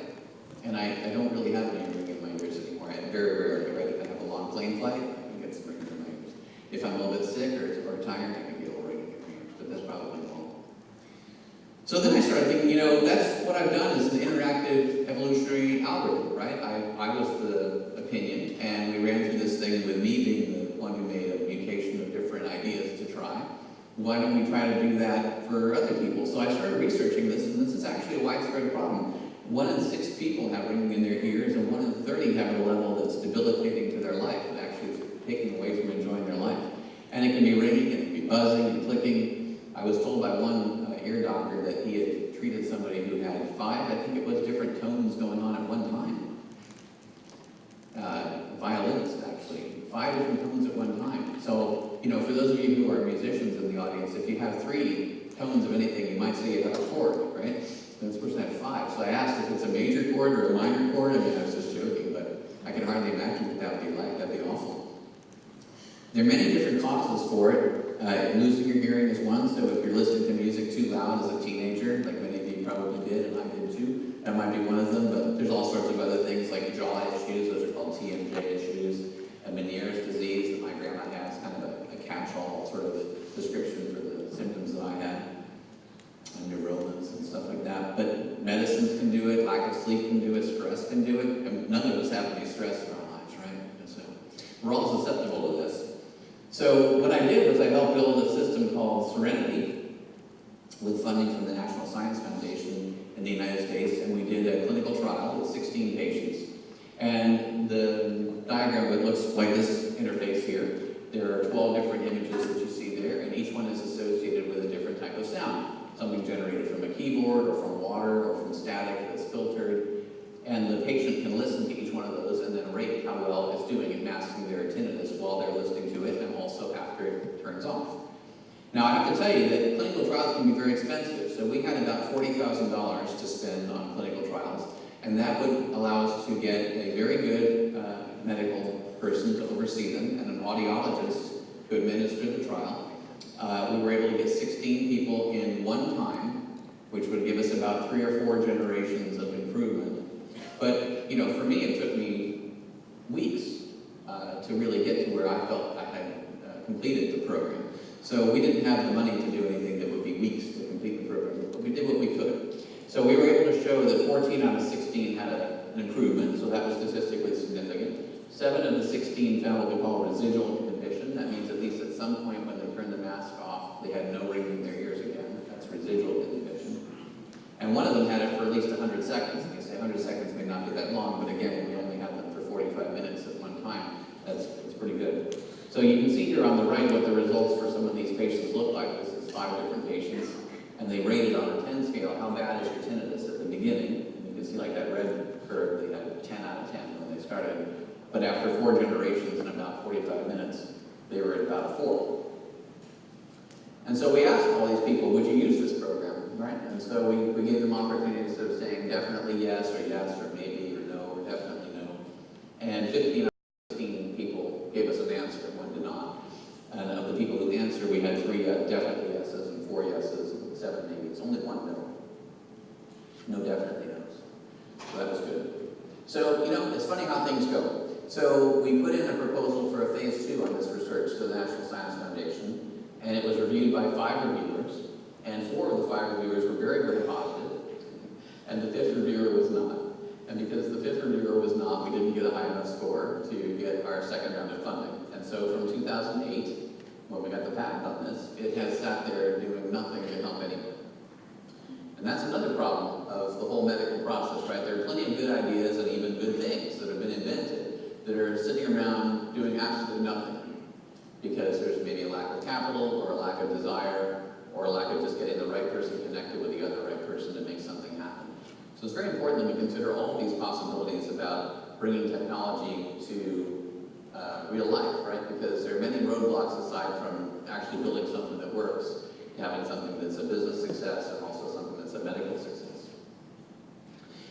And I don't really have any ring in my ears anymore. I very rarely, right? If I have a long plane flight, I can get some rings in my ears. If I'm a little bit sick or tired, I can get a little ring in my ears, but that's probably normal. So then I started thinking, that's what I've done is an interactive evolutionary algorithm, right? I was the opinion, and we ran through this thing with me being the one who made a mutation of different ideas to try. Why don't we try to do that for other people? So I started researching this, and this is actually a widespread problem. 1 in 6 people have ringing in their ears, and 1 in 30 have a level that's debilitating to their life and actually is taking away from enjoying their life. And it can be ringing, it can be buzzing and clicking. I was told by one ear doctor that he had treated somebody who had 5, I think it was, different tones going on at one time. Violinist, actually. 5 different tones at one time. So, for those of you who are musicians in the audience, if you have 3 tones of anything, you might say you have a chord, right? And this person had 5. So I asked if it's a major chord or a minor chord. I mean, I was just joking, but I can hardly imagine what that would be like. That'd be awful. There are many different causes for it. Losing your hearing is one, so if you're listening to music too loud as a teenager, like many of you probably did, and I did too, that might be one of them, but there's all sorts of other things like jaw issues, those are called TMJ issues, and Meniere's disease that my grandma has, kind of a catch-all sort of description for the symptoms that I had, and neuromas and stuff like that. But medicines can do it, lack of sleep can do it, stress can do it. I mean, none of us have any stress in our lives, right? And so we're all susceptible to this. So what I did was I helped build a system called Serenity with funding from the National Science Foundation in the United States, and we did a clinical trial with 16 patients. And the diagram, it looks like this interface here. There are 12 different images that you see there, and each one is associated with a different type of sound. Something generated from a keyboard, or from water, or from static that's filtered. And the patient can listen to each one of those and then rate how well it's doing at masking their tinnitus while they're listening to it, and also after it turns off. Now, I have to tell you that clinical trials can be very expensive, so we had about $40,000 to spend on clinical trials, and that would allow us to get a very good medical person to oversee them, and an audiologist to administer the trial. We were able to get 16 people in one time, which would give us about 3 or 4 generations of improvement. But, for me, it took me weeks to really get to where I felt I had completed the program. So we didn't have the money to do anything that would be weeks to complete the program, but we did what we could. So we were able to show that 14 out of 16 had an improvement, so that was statistically significant. 7 of the 16 found what we call residual inhibition. That means at least at some point when they turned the mask off, they had no ringing in their ears again. That's residual inhibition. And one of them had it for at least 100 seconds. And you say 100 seconds may not be that long, but again, we only had them for 45 minutes at one time. That's pretty good. So you can see here on the right what the results for some of these patients look like. This is 5 different patients, and they rated on a 10 scale how bad is your tinnitus at the beginning. And you can see like that red curve, they had a 10 out of 10 when they started. But after 4 generations and about 45 minutes, they were at about a 4. And so we asked all these people, would you use this program, right? And so we gave them opportunities of saying definitely yes, or maybe, or no, or definitely no. And 15 out of 16 people gave us an answer, and 1 did not. And of the people who answered, we had 3 definitely yeses, and 4 yeses, and 7 maybes. Only 1 no. No definitely no's. So that was good. So, it's funny how things go. So we put in a proposal for a phase 2 on this research to the National Science Foundation, and it was reviewed by 5 reviewers, and 4 of the 5 reviewers were very, very positive, and the 5th reviewer was not. And because the 5th reviewer was not, we didn't get a high enough score to get our second round of funding. And so from 2008, when we got the patent on this, it has sat there doing nothing to help anyone. And that's another problem of the whole medical process, right? There are plenty of good ideas and even good things that have been invented that are sitting around doing absolutely nothing because there's maybe a lack of capital or a lack of desire or a lack of just getting the right person connected with the other right person to make something happen. So it's very important that we consider all of these possibilities about bringing technology to real life, right? Because there are many roadblocks aside from actually building something that works, having something that's a business success and also something that's a medical success.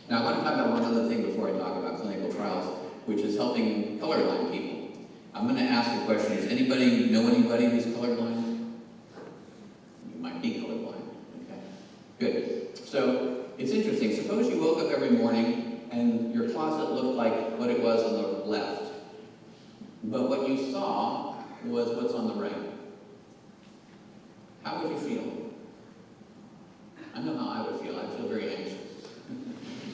Now I want to talk about one other thing before I talk about clinical trials, which is helping colorblind people. I'm going to ask a question. Does anybody know anybody who's colorblind? You might be colorblind, okay? Good. So it's interesting. Suppose you woke up every morning and your closet looked like what it was on the left. But what you saw was what's on the right. How would you feel? I know how I would feel. I'd feel very anxious.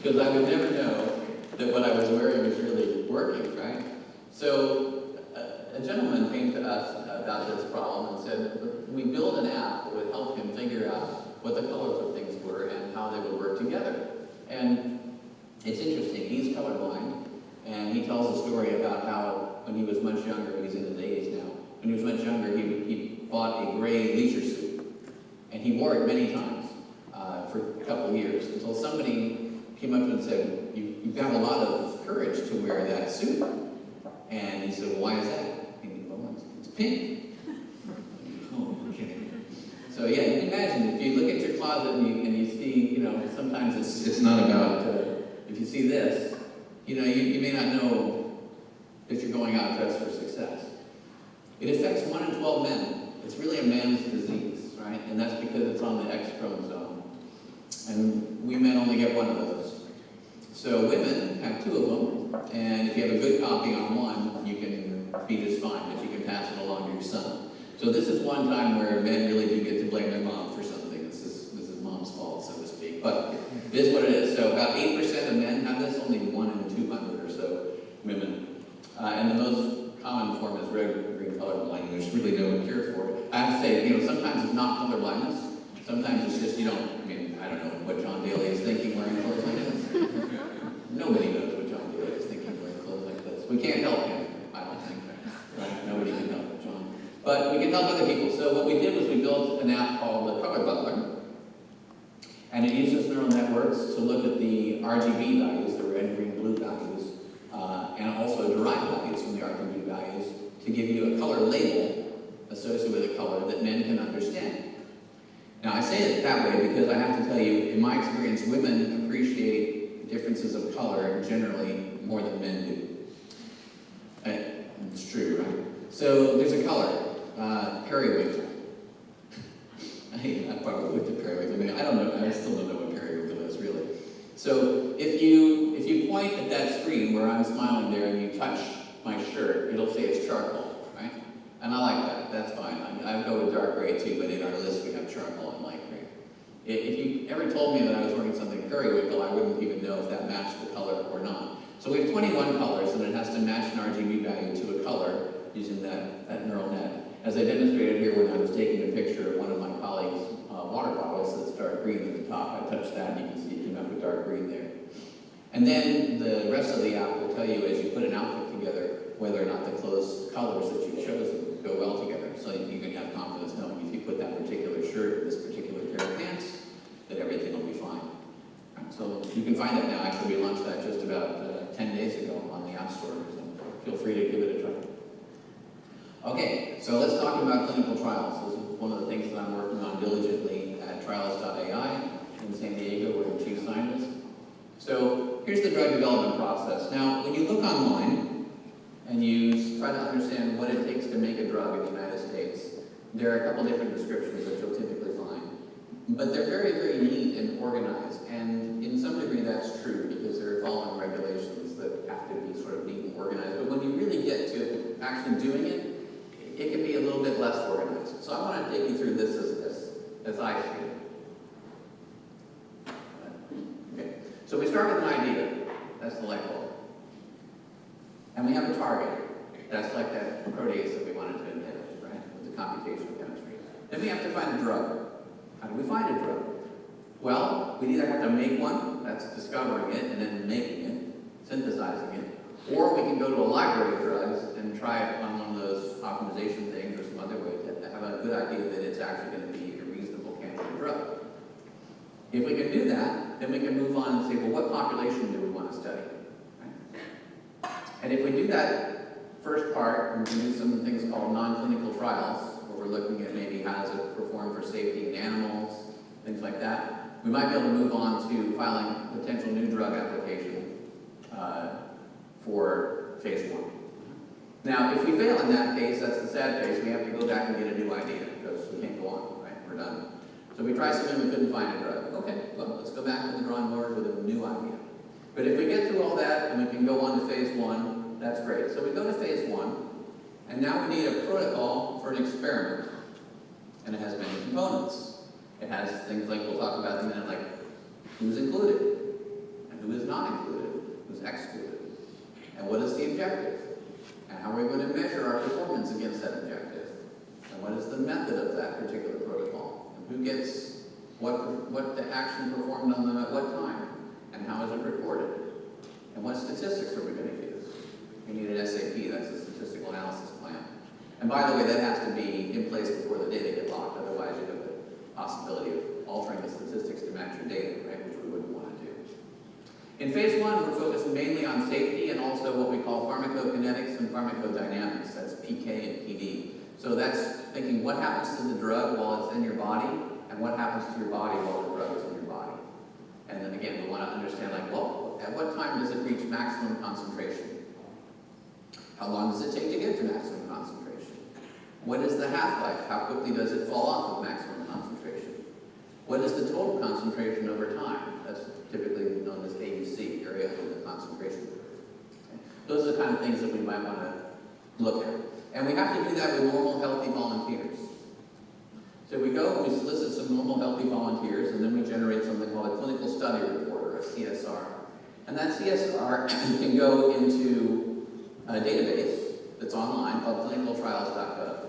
Because I would never know that what I was wearing was really working, right? So a gentleman came to us about this problem and said, we build an app that would help him figure out what the colors of things were and how they would work together. And it's interesting. He's colorblind, and he tells a story about how when he was much younger, he's in his 80s now, when he was much younger, he bought a gray leisure suit, and he wore it many times for a couple of years, until somebody came up to him and said, you've got a lot of courage to wear that suit. And he said, well, why is that? And he said, well, it's pink. Oh, okay. So yeah, you can imagine, if you look at your closet and you see, sometimes it's not about, if you see this, you may not know that you're going out dressed for success. It affects 1 in 12 men. It's really a man's disease, right? And that's because it's on the X chromosome. And we men only get one of those. So women have 2 of them, and if you have a good copy on one, you can be just fine, but you can pass it along to your son. So this is one time where men really do get to blame their mom for something. This is mom's fault, so to speak. But it is what it is. So about 8% of men have this, only 1 in 200 or so women. And the most common form is red-green color blinding. There's really no cure for it. I have to say, sometimes it's not color blindness. Sometimes it's just I don't know what John Daly is thinking wearing clothes like this. Nobody knows what John Daly is thinking wearing clothes like this. We can't help him, I don't think. Right? Nobody can help John. But we can help other people. So what we did was we built an app called the Color Butler. And it uses neural networks to look at the RGB values, the red, green, blue values, and also derived values from the RGB values to give you a color label associated with a color that men can understand. Now I say it that way because I have to tell you, in my experience, women appreciate differences of color generally more than men do. It's true, right? So there's a color, periwinkle. I probably looked at periwinkle. I don't know. I still don't know what periwinkle is really. So if you point at that screen where I'm smiling there and you touch my shirt, it'll say it's charcoal, right? And I like that. That's fine. I go with dark gray too, but in our list we have charcoal and light gray. If you ever told me that I was wearing something periwinkle, I wouldn't even know if that matched the color or not. So we have 21 colors, and it has to match an RGB value to a color using that neural net. As I demonstrated here when I was taking a picture of one of my colleagues' water bottles that's dark green at the top, I touched that and you can see it came out with dark green there. And then the rest of the app will tell you as you put an outfit together whether or not the clothes colors that you've chosen go well together. So you can have confidence knowing if you put that particular shirt with this particular pair of pants, that everything will be fine. So you can find that now. Actually, we launched that just about 10 days ago on the App Store, so feel free to give it a try. Okay, so let's talk about clinical trials. This is one of the things that I'm working on diligently at Trials.ai in San Diego, where the chief scientist. So here's the drug development process. Now, when you look online and you try to understand what it takes to make a drug in the United States, there are a couple different descriptions that you'll typically find. But they're very, very neat and organized, and in some degree that's true because they're following regulations that have to be sort of neat and organized. But when you really get to actually doing it, it can be a little bit less organized. So I want to take you through this as I see it. Okay. So we start with an idea. That's the light bulb. And we have a target. That's like that protease that we wanted to invent, right? With the computational chemistry. Then we have to find a drug. How do we find a drug? Well, we either have to make one, that's discovering it and then making it, synthesizing it, or we can go to a library of drugs and try it on one of those optimization things or some other way to have a good idea that it's actually going to be a reasonable candidate drug. If we can do that, then we can move on and say, well, what population do we want to study? Right? And if we do that first part, we can do some things called non-clinical trials, where we're looking at maybe how does it perform for safety in animals, things like that. We might be able to move on to filing a potential new drug application for phase 1. Now, if we fail in that case, that's the sad case, we have to go back and get a new idea, because we can't go on, right? We're done. So we tried something, we couldn't find a drug. Okay, well, let's go back to the drawing board with a new idea. But if we get through all that and we can go on to phase 1, that's great. So we go to phase 1, and now we need a protocol for an experiment. And it has many components. It has things like we'll talk about in a minute, like who's included, and who is not included, who's excluded, and what is the objective, and how are we going to measure our performance against that objective, and what is the method of that particular protocol, and who gets what the action performed on them at what time, and how is it recorded, and what statistics are we going to use. We need an SAP, that's a statistical analysis plan. And by the way, that has to be in place before the data get locked, otherwise you have the possibility of altering the statistics to match your data, right, which we wouldn't want to do. In phase 1, we're focused mainly on safety and also what we call pharmacokinetics and pharmacodynamics. That's PK and PD. So that's thinking what happens to the drug while it's in your body and what happens to your body while the drug is in your body. And then again, we want to understand, like, well, at what time does it reach maximum concentration? How long does it take to get to maximum concentration? What is the half-life? How quickly does it fall off of maximum concentration? What is the total concentration over time? That's typically known as AUC, area under the concentration curve. Okay. Those are the kind of things that we might want to look at. And we have to do that with normal, healthy volunteers. So we go and we solicit some normal, healthy volunteers, and then we generate something called a clinical study report, or a CSR. And that CSR can go into a database that's online called clinicaltrials.gov.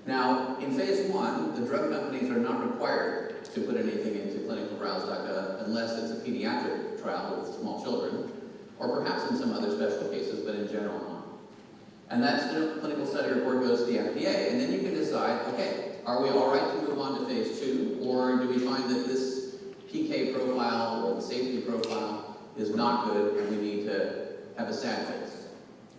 Now, in phase 1, the drug companies are not required to put anything into clinicaltrials.gov unless it's a pediatric trial with small children, or perhaps in some other special cases, but in general not. And that clinical study report goes to the FDA, and then you can decide, okay, are we all right to move on to phase 2, or do we find that this PK profile or the safety profile is not good and we need to have a SAD phase?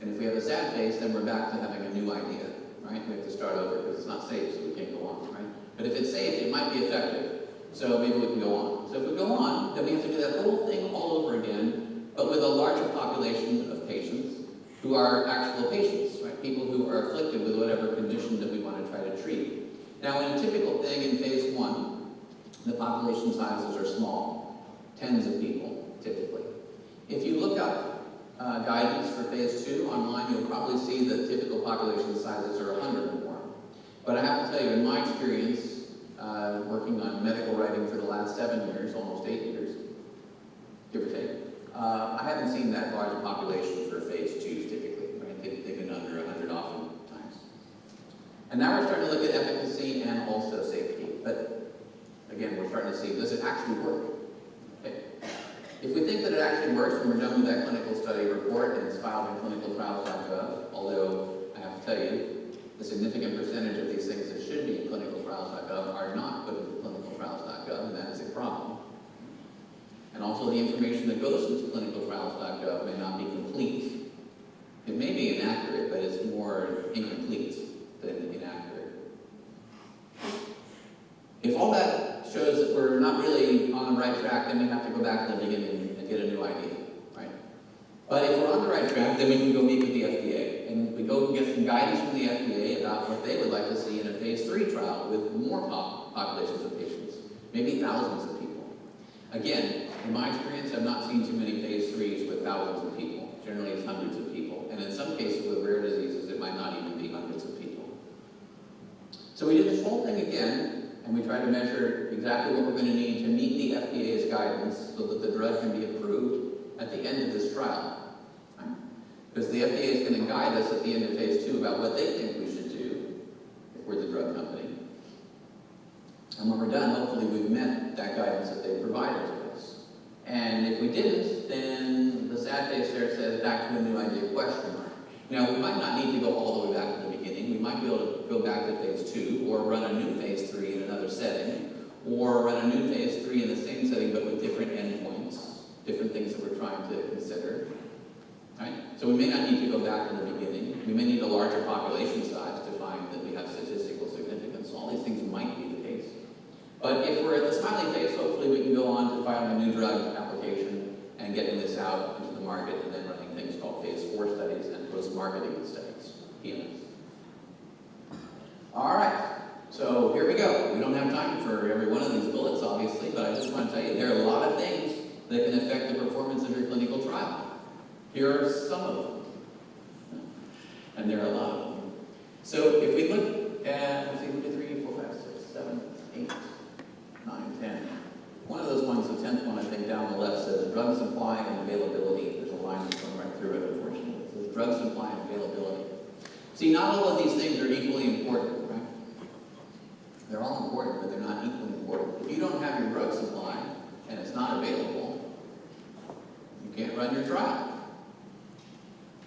And if we have a SAD phase, then we're back to having a new idea, right? We have to start over because it's not safe, so we can't go on, right? But if it's safe, it might be effective, so maybe we can go on. So if we go on, then we have to do that whole thing all over again, but with a larger population of patients who are actual patients, right? People who are afflicted with whatever condition that we want to try to treat. Now, in a typical thing in phase 1, the population sizes are small, tens of people, typically. If you look up guidance for phase 2 online, you'll probably see that typical population sizes are 100 or more. But I have to tell you, in my experience, working on medical writing for the last 7 years, almost 8 years, give or take, I haven't seen that large a population for phase 2s typically, right? They've been under 100 oftentimes. And now we're starting to look at efficacy and also safety. But again, we're starting to see, does it actually work? Okay. If we think that it actually works when we're done with that clinical study report and it's filed in clinicaltrials.gov, although I have to tell you, a significant percentage of these things that should be in clinicaltrials.gov are not put into clinicaltrials.gov, and that is a problem. And also the information that goes into clinicaltrials.gov may not be complete. It may be inaccurate, but it's more incomplete than inaccurate. If all that shows that we're not really on the right track, then we have to go back to the beginning and get a new idea, right? But if we're on the right track, then we can go meet with the FDA. And we go and get some guidance from the FDA about what they would like to see in a phase 3 trial with more populations of patients, maybe thousands of people. Again, in my experience, I've not seen too many phase 3s with thousands of people. Generally, it's hundreds of people. And in some cases with rare diseases, it might not even be hundreds of people. So we did this whole thing again, and we tried to measure exactly what we're going to need to meet the FDA's guidance so that the drug can be approved at the end of this trial. Right? Because the FDA is going to guide us at the end of phase 2 about what they think we should do if we're the drug company. And when we're done, hopefully we've met that guidance that they provided to us. And if we didn't, then the sad face there says back to a new idea question mark. Now, we might not need to go all the way back to the beginning. We might be able to go back to phase 2 or run a new phase 3 in another setting. or run a new phase 3 in the same setting but with different endpoints, different things that we're trying to consider. Right? So we may not need to go back to the beginning. We may need a larger population size to find that we have statistical significance. All these things might be the case. But if we're at the smiley phase, hopefully we can go on to filing a new drug application and getting this out into the market and then running things called phase 4 studies and post-marketing studies, PMS. All right, so here we go. We don't have time for every one of these bullets, obviously, but I just want to tell you there are a lot of things that can affect the performance of your clinical trial. Here are some of them, and there are a lot of them. So if we look at, let's see, 1, 2, 3, 4, 5, 6, 7, 8, 9, 10. One of those ones, the 10th one, I think, down the left says drug supply and availability. There's a line that's going right through it, unfortunately. It says drug supply and availability. See, not all of these things are equally important, right? They're all important, but they're not equally important. If you don't have your drug supply and it's not available, you can't run your trial.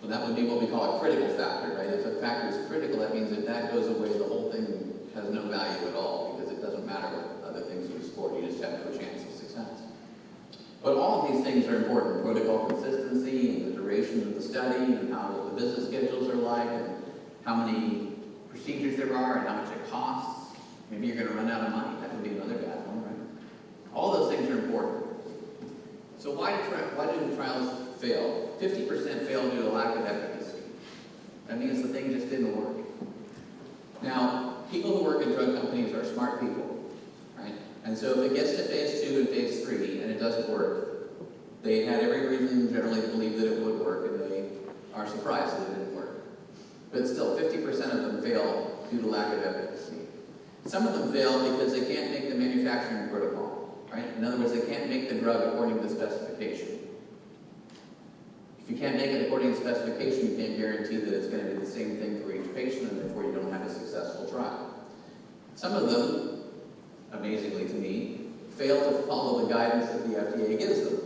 So that would be what we call a critical factor, right? If a factor is critical, that means if that goes away, the whole thing has no value at all, because it doesn't matter what other things you scored, you just have no chance of success. But all of these things are important. Protocol consistency, and the duration of the study, and how the visit schedules are like, and how many procedures there are, and how much it costs. Maybe you're going to run out of money. That would be another bad one, right? All those things are important. So why do the trials fail? 50% fail due to lack of efficacy. That means the thing just didn't work. Now, people who work in drug companies are smart people, right? And so if it gets to phase 2 and phase 3 and it doesn't work, they had every reason generally to believe that it would work, and they are surprised that it didn't work. But still, 50% of them fail due to lack of efficacy. Some of them fail because they can't make the manufacturing protocol, right? In other words, they can't make the drug according to specification. If you can't make it according to specification, you can't guarantee that it's going to be the same thing for each patient, and therefore you don't have a successful trial. Some of them, amazingly to me, fail to follow the guidance that the FDA gives them.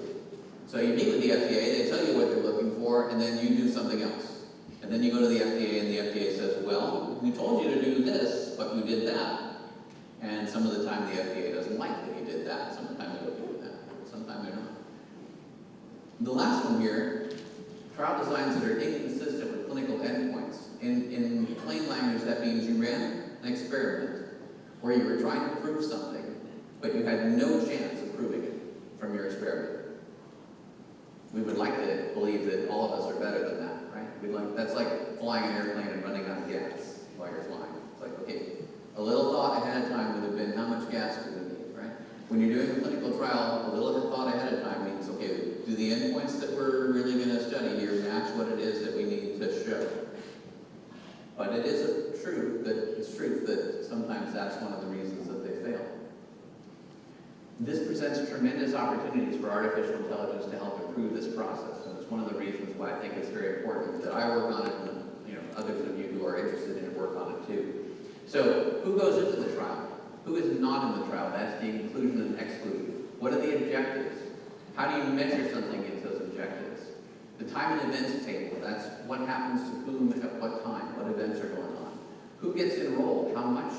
So you meet with the FDA, they tell you what they're looking for, and then you do something else. And then you go to the FDA, and the FDA says, well, we told you to do this, but you did that. And some of the time the FDA doesn't like that you did that. Sometimes they're okay with that, sometimes they're not. The last one here, trial designs that are inconsistent with clinical endpoints. In plain language, that means you ran an experiment where you were trying to prove something, but you had no chance of proving it from your experiment. We would like to believe that all of us are better than that, right? That's like flying an airplane and running out of gas while you're flying. It's like, okay, a little thought ahead of time would have been how much gas do we need, right? When you're doing a clinical trial, a little thought ahead of time means, okay, do the endpoints that we're really going to study here match what it is that we need to show? But it is a truth that sometimes that's one of the reasons that they fail. This presents tremendous opportunities for artificial intelligence to help improve this process, and it's one of the reasons why I think it's very important that I work on it, and others of you who are interested in it work on it too. So, who goes into the trial? Who is not in the trial? That's the inclusion and exclusion. What are the objectives? How do you measure something against those objectives? The time and events table, that's what happens to whom at what time, what events are going on. Who gets enrolled? How much?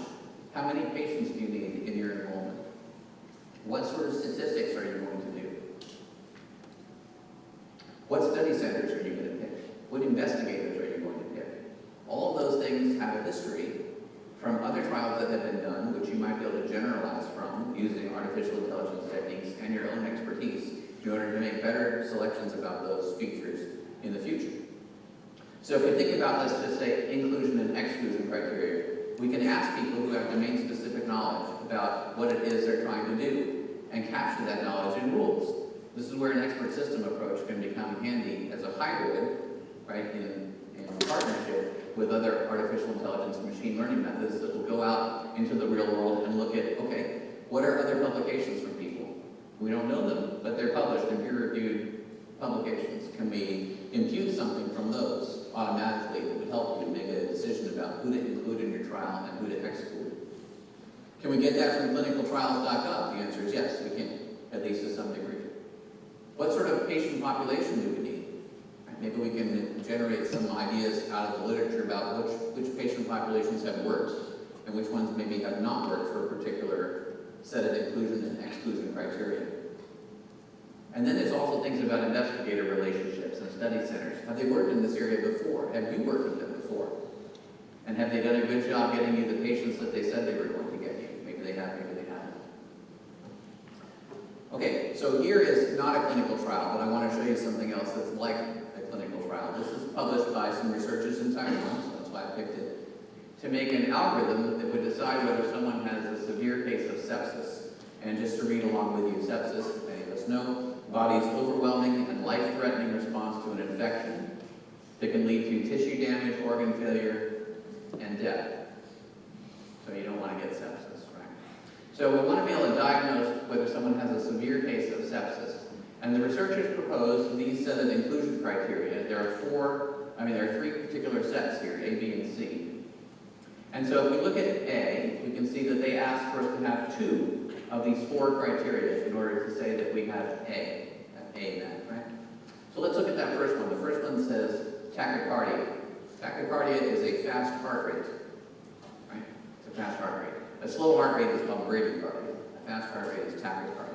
How many patients do you need in your enrollment? What sort of statistics are you going to do? What study centers are you going to pick? What investigators are you going to pick? All of those things have a history from other trials that have been done, which you might be able to generalize from using artificial intelligence techniques and your own expertise in order to make better selections about those features in the future. So if we think about, let's just say, inclusion and exclusion criteria, we can ask people who have domain-specific knowledge about what it is they're trying to do and capture that knowledge in rules. This is where an expert system approach can become handy as a hybrid, right, in partnership with other artificial intelligence and machine learning methods that will go out into the real world and look at, okay, what are other publications from people? We don't know them, but they're published in peer-reviewed publications. Can we impute something from those automatically that would help you make a decision about who to include in your trial and who to exclude? Can we get that from clinicaltrials.gov? The answer is yes, we can, at least to some degree. What sort of patient population do we need? Maybe we can generate some ideas out of the literature about which patient populations have worked and which ones maybe have not worked for a particular set of inclusion and exclusion criteria. And then there's also things about investigator relationships and study centers. Have they worked in this area before? Have you worked with them before? And have they done a good job getting you the patients that they said they were going to get you? Maybe they have, maybe they haven't. Okay, so here is not a clinical trial, but I want to show you something else that's like a clinical trial. This is published by some researchers in Taiwan, so that's why I picked it, to make an algorithm that would decide whether someone has a severe case of sepsis. And just to read along with you, sepsis, as many of us know, body's overwhelming and life-threatening response to an infection that can lead to tissue damage, organ failure, and death. So you don't want to get sepsis, right? So we want to be able to diagnose whether someone has a severe case of sepsis. And the researchers proposed these set of inclusion criteria. There are three particular sets here, A, B, and C. And so if we look at A, we can see that they asked for us to have 2 of these 4 criteria in order to say that we have A met, right? So let's look at that first one. The first one says tachycardia. Tachycardia is a fast heart rate, right? It's a fast heart rate. A slow heart rate is called bradycardia. A fast heart rate is tachycardia.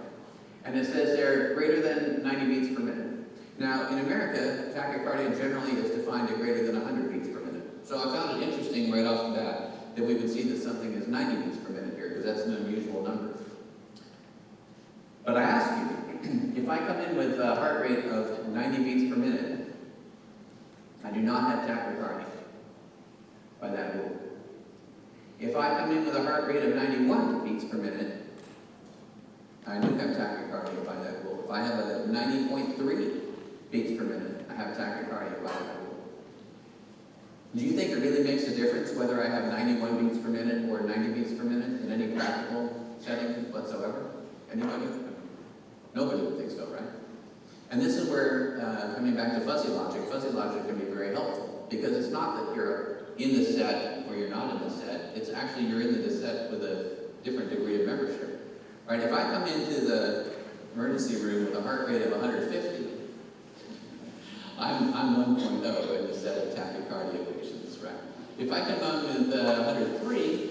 And it says they're greater than 90 beats per minute. Now, in America, tachycardia generally is defined at greater than 100 beats per minute. So I found it interesting right off the bat that we would see that something is 90 beats per minute here, because that's an unusual number. But I ask you, if I come in with a heart rate of 90 beats per minute, I do not have tachycardia by that rule. If I come in with a heart rate of 91 beats per minute, I do have tachycardia by that rule. If I have a 90.3 beats per minute, I have tachycardia by that rule. Do you think it really makes a difference whether I have 91 beats per minute or 90 beats per minute in any practical setting whatsoever? Anybody? Nobody would think so, right? And this is where, coming back to fuzzy logic can be very helpful, because it's not that you're in the set or you're not in the set. It's actually you're in the set with a different degree of membership, right? If I come into the emergency room with a heart rate of 150, I'm 1.0 in the set of tachycardia patients, right? If I come in with 103,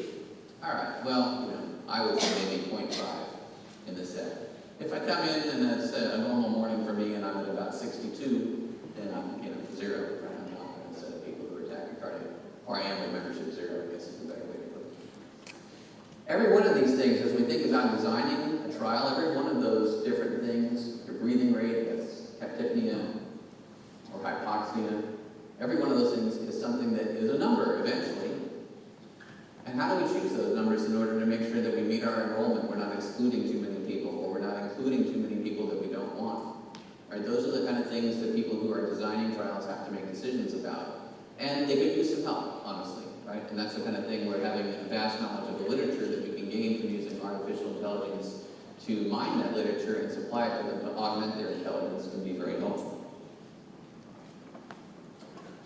all right, well, I would say maybe 0.5 in the set. If I come in and it's a normal morning for me and I'm at about 62, then I'm, 0, right? I'm not in a set of people who are tachycardia. Or I am with membership 0, I guess is the better way to put it. Every one of these things, as we think about designing a trial, every one of those different things, your breathing rate, that's hypopnea or hypoxia, every one of those things is something that is a number eventually. And how do we choose those numbers in order to make sure that we meet our enrollment? We're not excluding too many people, or we're not including too many people that we don't want. Right? Those are the kind of things that people who are designing trials have to make decisions about. And they could use some help, honestly. Right? And that's the kind of thing where having a vast knowledge of the literature that we can gain from using artificial intelligence to mine that literature and supply it to them to augment their intelligence can be very helpful.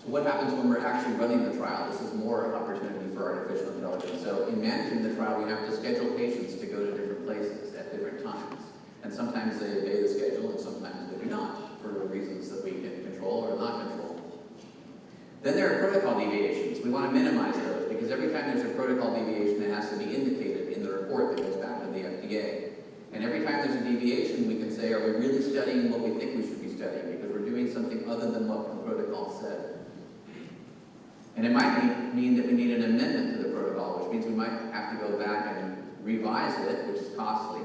So what happens when we're actually running the trial? This is more opportunity for artificial intelligence. So in managing the trial, we have to schedule patients to go to different places at different times. And sometimes they obey the schedule and sometimes they do not, for reasons that we can control or not control. Then there are protocol deviations. We want to minimize those, because every time there's a protocol deviation, it has to be indicated in the report that goes back to the FDA. And every time there's a deviation, we can say, are we really studying what we think we should be studying? Because we're doing something other than what the protocol said. And it might mean that we need an amendment to the protocol, which means we might have to go back and revise it, which is costly.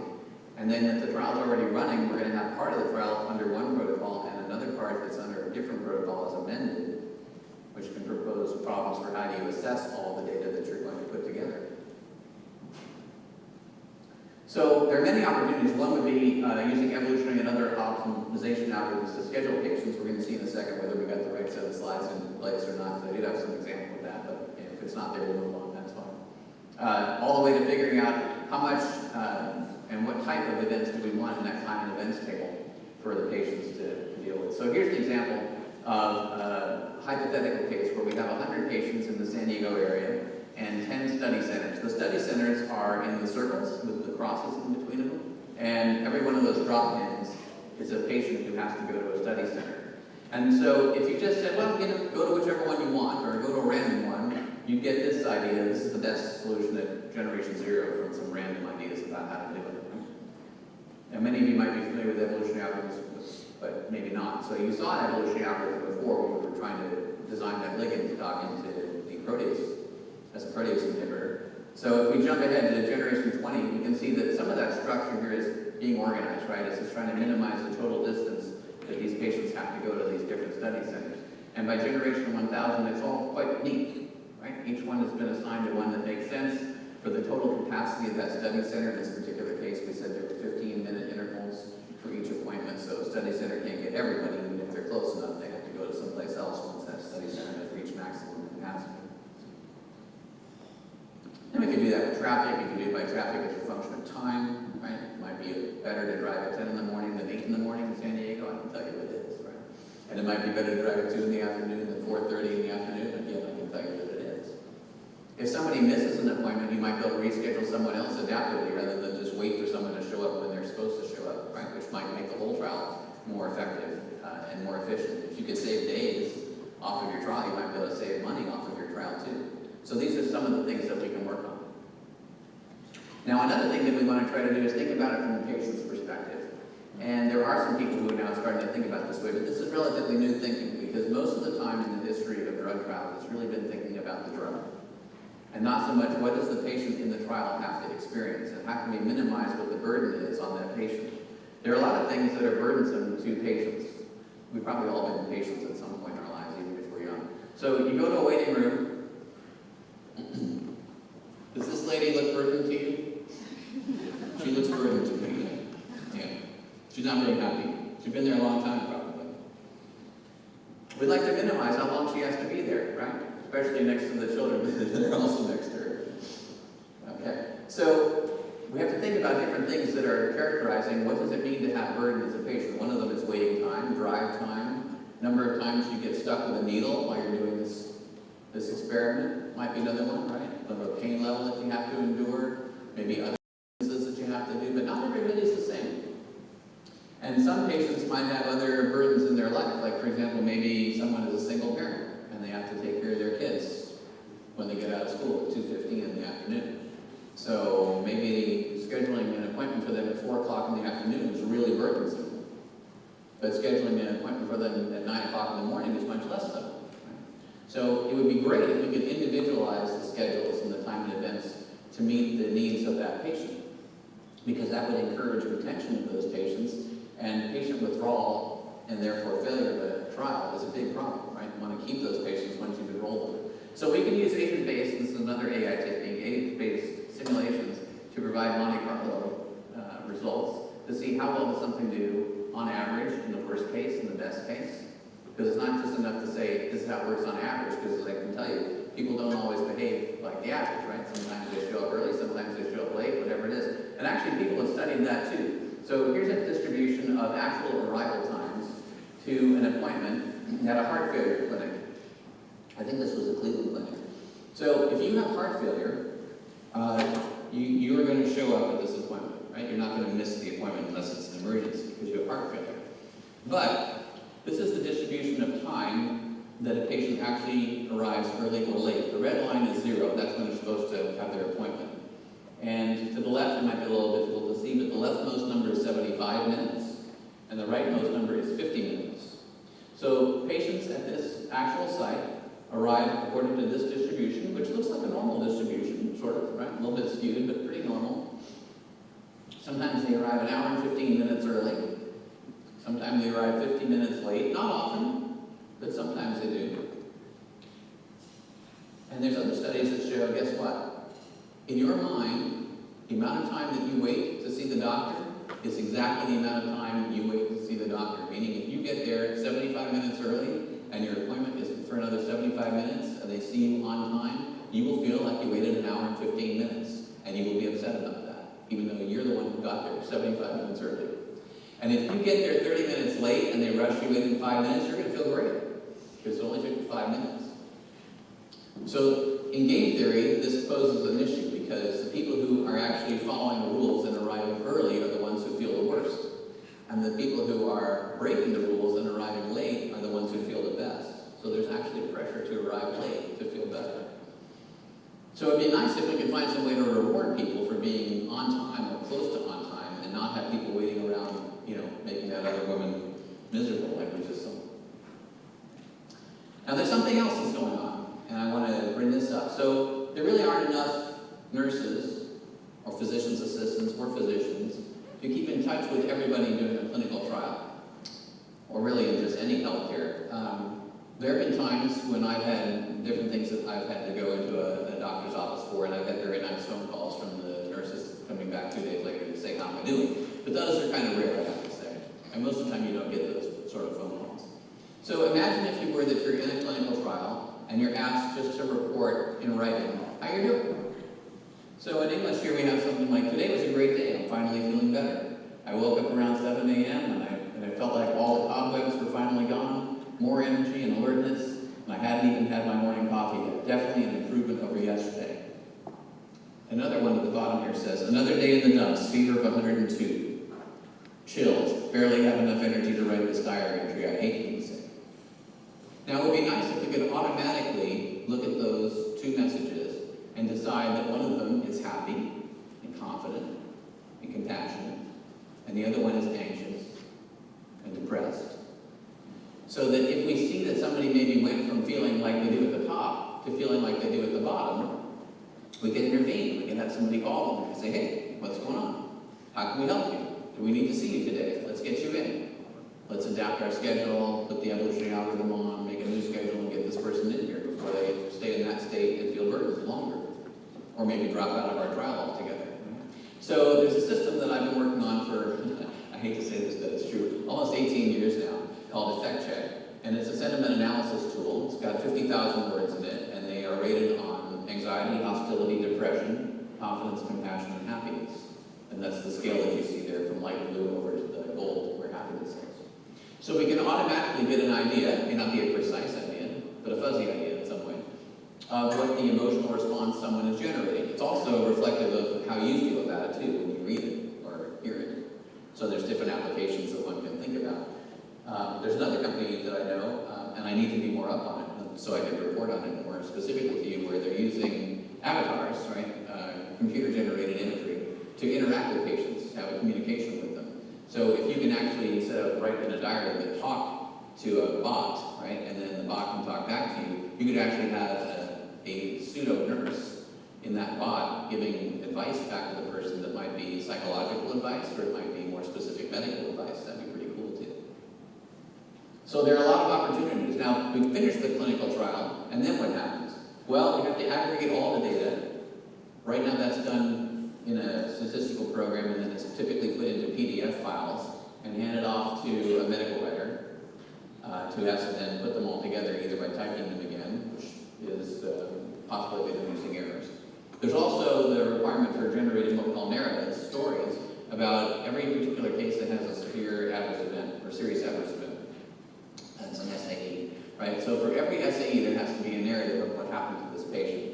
And then if the trial's already running, we're going to have part of the trial under one protocol and another part that's under a different protocol is amended, which can propose problems for how do you assess all the data that you're going to put together. So there are many opportunities. One would be using evolutionary and other optimization algorithms to schedule patients. We're going to see in a second whether we got the right set of slides in place or not. So I did have some example of that, but if it's not there, we'll move on. That's fine. All the way to figuring out how much and what type of events do we want in that time and events table for the patients to deal with. So here's an example of a hypothetical case where we have 100 patients in the San Diego area and 10 study centers. The study centers are in the circles with the crosses in between them, and every one of those drop-ins is a patient who has to go to a study center. And so if you just said, well, go to whichever one you want, or go to a random one, You get this idea, this is the best solution at generation 0 from some random ideas about how to do it. Now, many of you might be familiar with evolutionary algorithms, but maybe not. So you saw an evolutionary algorithm before when we were trying to design that ligand to dock into the protease as a protease inhibitor. So if we jump ahead to generation 20, we can see that some of that structure here is being organized, right? It's just trying to minimize the total distance that these patients have to go to these different study centers. And by generation 1000, it's all quite neat, right? Each one has been assigned to one that makes sense for the total capacity of that study center. In this particular case, we said there were 15-minute intervals for each appointment, so a study center can't get everybody, even if they're close enough, they have to go to someplace else once that study center has reached maximum capacity. And we can do that with traffic. We can do it by traffic as a function of time, right? It might be better to drive at 10 in the morning than 8 in the morning in San Diego. I can tell you it is, right? And it might be better to drive at 2 in the afternoon than 4:30 in the afternoon. Again, I can tell you that it is. If somebody misses an appointment, you might be able to reschedule someone else adaptively rather than just wait for someone to show up when they're supposed to show up, right? Which might make the whole trial more effective and more efficient. If you could save days off of your trial, you might be able to save money off of your trial too. So these are some of the things that we can work on. Now, another thing that we want to try to do is think about it from the patient's perspective. And there are some people who are now starting to think about it this way, but this is relatively new thinking because most of the time in the history of drug trials, it's really been thinking about the drug. And not so much what does the patient in the trial have to experience and how can we minimize what the burden is on that patient. There are a lot of things that are burdensome to patients. We've probably all been patients at some point in our lives, even if we're young. So you go to a waiting room. Does this lady look burdened to you? She looks burdened to me. Yeah. She's not very happy. She's been there a long time, probably. We'd like to minimize how long she has to be there, right? Especially next to the children that are also next to her. Okay. So we have to think about different things that are characterizing what does it mean to have burden as a patient. One of them is waiting time, drive time, number of times you get stuck with a needle while you're doing this experiment. Might be another one, right? Number of pain level that you have to endure, maybe other things that you have to do, but not everybody is the same. And some patients might have other burdens in their life, like for example, maybe someone is a single parent and they have to take care of their kids when they get out of school at 2:15 in the afternoon. So maybe scheduling an appointment for them at 4 o'clock in the afternoon is really burdensome. But scheduling an appointment for them at 9 o'clock in the morning is much less so. Right? So it would be great if we could individualize the schedules and the time and events to meet the needs of that patient, because that would encourage retention of those patients, and patient withdrawal and therefore failure of a trial is a big problem, right? You want to keep those patients once you've enrolled them. So we can use agent-based, this is another AI technique, agent-based simulations to provide Monte Carlo results to see how well does something do on average in the worst case and the best case. Because it's not just enough to say this is how it works on average, because as I can tell you, people don't always behave like the average, right? Sometimes they show up early, sometimes they show up late, whatever it is. And actually people have studied that too. So here's a distribution of actual arrival times to an appointment at a heart failure clinic. I think this was a Cleveland clinic. So if you have heart failure, you are going to show up at this appointment, right? You're not going to miss the appointment unless it's an emergency because you have heart failure. But this is the distribution of time that a patient actually arrives early or late. The red line is 0. That's when they're supposed to have their appointment. And to the left, it might be a little difficult to see, but the leftmost number is 75 minutes, and the rightmost number is 50 minutes. So patients at this actual site arrive according to this distribution, which looks like a normal distribution, sort of, right? A little bit skewed, but pretty normal. Sometimes they arrive an hour and 15 minutes early. Sometimes they arrive 50 minutes late. Not often, but sometimes they do. And there's other studies that show, guess what? In your mind, the amount of time that you wait to see the doctor is exactly the amount of time you wait to see the doctor. Meaning if you get there 75 minutes early and your appointment is for another 75 minutes and they see you on time, you will feel like you waited an hour and 15 minutes and you will be upset about that, even though you're the one who got there 75 minutes early. And if you get there 30 minutes late and they rush you in 5 minutes, you're going to feel great because it only took you 5 minutes. So in game theory, this poses an issue because the people who are actually following the rules and arriving early are the ones who feel the worst. And the people who are breaking the rules and arriving late are the ones who feel the best. So there's actually a pressure to arrive late to feel better. So it'd be nice if we could find some way to reward people for being on time or close to on time and not have people waiting around, making that other woman miserable like we just saw. Now there's something else that's going on, and I want to bring this up. So there really aren't enough nurses or physician's assistants or physicians to keep in touch with everybody doing a clinical trial, or really in just any healthcare. There have been times when I've had different things that I've had to go into a doctor's office for, and I've had very nice phone calls from the nurses coming back 2 days later to say, how am I doing? But those are kind of rare, I have to say. And most of the time you don't get those sort of phone calls. So imagine, if you were, that you're in a clinical trial and you're asked just to report in writing how you're doing. So in English here we have something like, today was a great day, I'm finally feeling better. I woke up around 7 a.m. and I felt like all the cobwebs were finally gone, more energy and alertness, and I hadn't even had my morning coffee yet. Definitely an improvement over yesterday. Another one at the bottom here says, another day in the dumps, fever of 102. Chills, barely have enough energy to write this diary entry, I hate being sick. Now it would be nice if we could automatically look at those two messages and decide that one of them is happy and confident and compassionate, and the other one is anxious and depressed. So that if we see that somebody maybe went from feeling like they do at the top to feeling like they do at the bottom, we can intervene. We can have somebody call them and say, hey, what's going on? How can we help you? Do we need to see you today? Let's get you in. Let's adapt our schedule, put the evolutionary algorithm on, make a new schedule, and get this person in here before they stay in that state and feel burdened longer. Or maybe drop out of our trial altogether. So there's a system that I've been working on for, I hate to say this, but it's true, almost 18 years now, called Effect Check. And it's a sentiment analysis tool. It's got 50,000 words in it, and they are rated on anxiety, hostility, depression, confidence, compassion, and happiness. And that's the scale that you see there from light blue over to the gold, where happiness is. So we can automatically get an idea, it may not be a precise idea, but a fuzzy idea in some way, of what the emotional response someone is generating. It's also reflective of how you feel about it too when you read it or hear it. So there's different applications that one can think about. There's another company that I know, and I need to be more up on it so I can report on it more specifically to you, where they're using avatars, right, computer-generated imagery, to interact with patients, have a communication with them. So if you can actually, instead of writing a diary, but talk to a bot, right, and then the bot can talk back to you, you could actually have a pseudo-nurse in that bot giving advice back to the person that might be psychological advice, or it might be more specific medical advice. That'd be pretty cool too. So there are a lot of opportunities. Now, we finish the clinical trial, and then what happens? Well, we have to aggregate all the data. Right now that's done in a statistical program, and then it's typically put into PDF files and handed off to a medical writer who has to then put them all together, either by typing them again, which is possibly using errors. There's also the requirement for generating what we call narratives, stories, about every particular case that has a severe adverse event or serious adverse event. That's an SAE, right? So for every SAE, there has to be a narrative of what happened to this patient.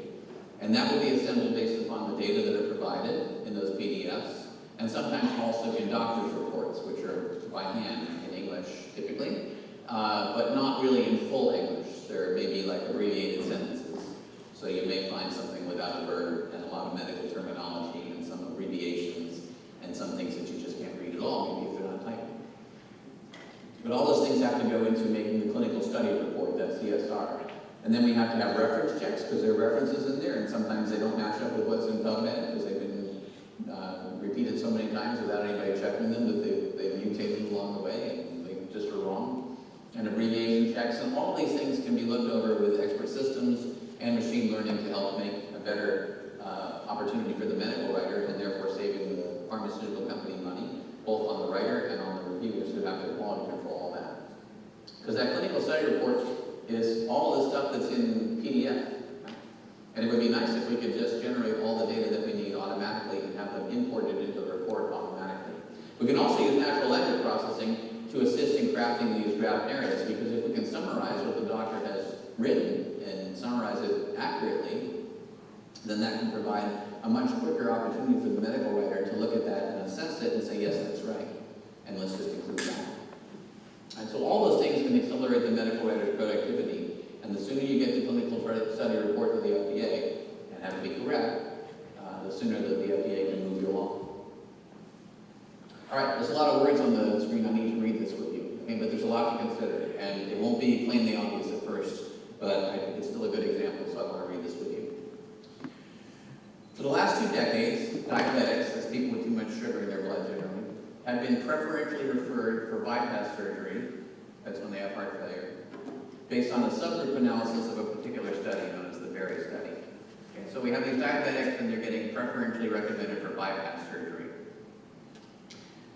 And that will be assembled based upon the data that are provided in those PDFs, and sometimes also in doctor's reports, which are by hand in English typically, but not really in full English. There may be like abbreviated sentences. So you may find something without a verb and a lot of medical terminology and some abbreviations and some things that you just can't read at all, maybe if they're not typing. But all those things have to go into making the clinical study report, that CSR. And then we have to have reference checks, because there are references in there, and sometimes they don't match up with what's in PubMed, because they've been repeated so many times without anybody checking them that they've mutated along the way, and they just are wrong. And abbreviation checks, and all these things can be looked over with expert systems and machine learning to help make a better opportunity for the medical writer, and therefore saving the pharmaceutical company money, both on the writer and on the reviewers who have to quality control all that. Because that clinical study report is all the stuff that's in PDF. And it would be nice if we could just generate all the data that we need automatically and have them imported into the report automatically. We can also use natural language processing to assist in crafting these draft narratives, because if we can summarize what the doctor has written and summarize it accurately, then that can provide a much quicker opportunity for the medical writer to look at that and assess it and say, yes, that's right, and let's just include that. And so all those things can accelerate the medical writer's productivity, and the sooner you get the clinical study report to the FDA, and have it be correct, the sooner that the FDA can move you along. All right, there's a lot of words on the screen. I need to read this with you. Okay, but there's a lot to consider, and it won't be plainly obvious at first, but it's still a good example, so I want to read this with you. For the last 2 decades, diabetics, that's people with too much sugar in their blood generally, have been preferentially referred for bypass surgery, that's when they have heart failure, based on a subgroup analysis of a particular study known as the Berry study. Okay, so we have these diabetics and they're getting preferentially recommended for bypass surgery.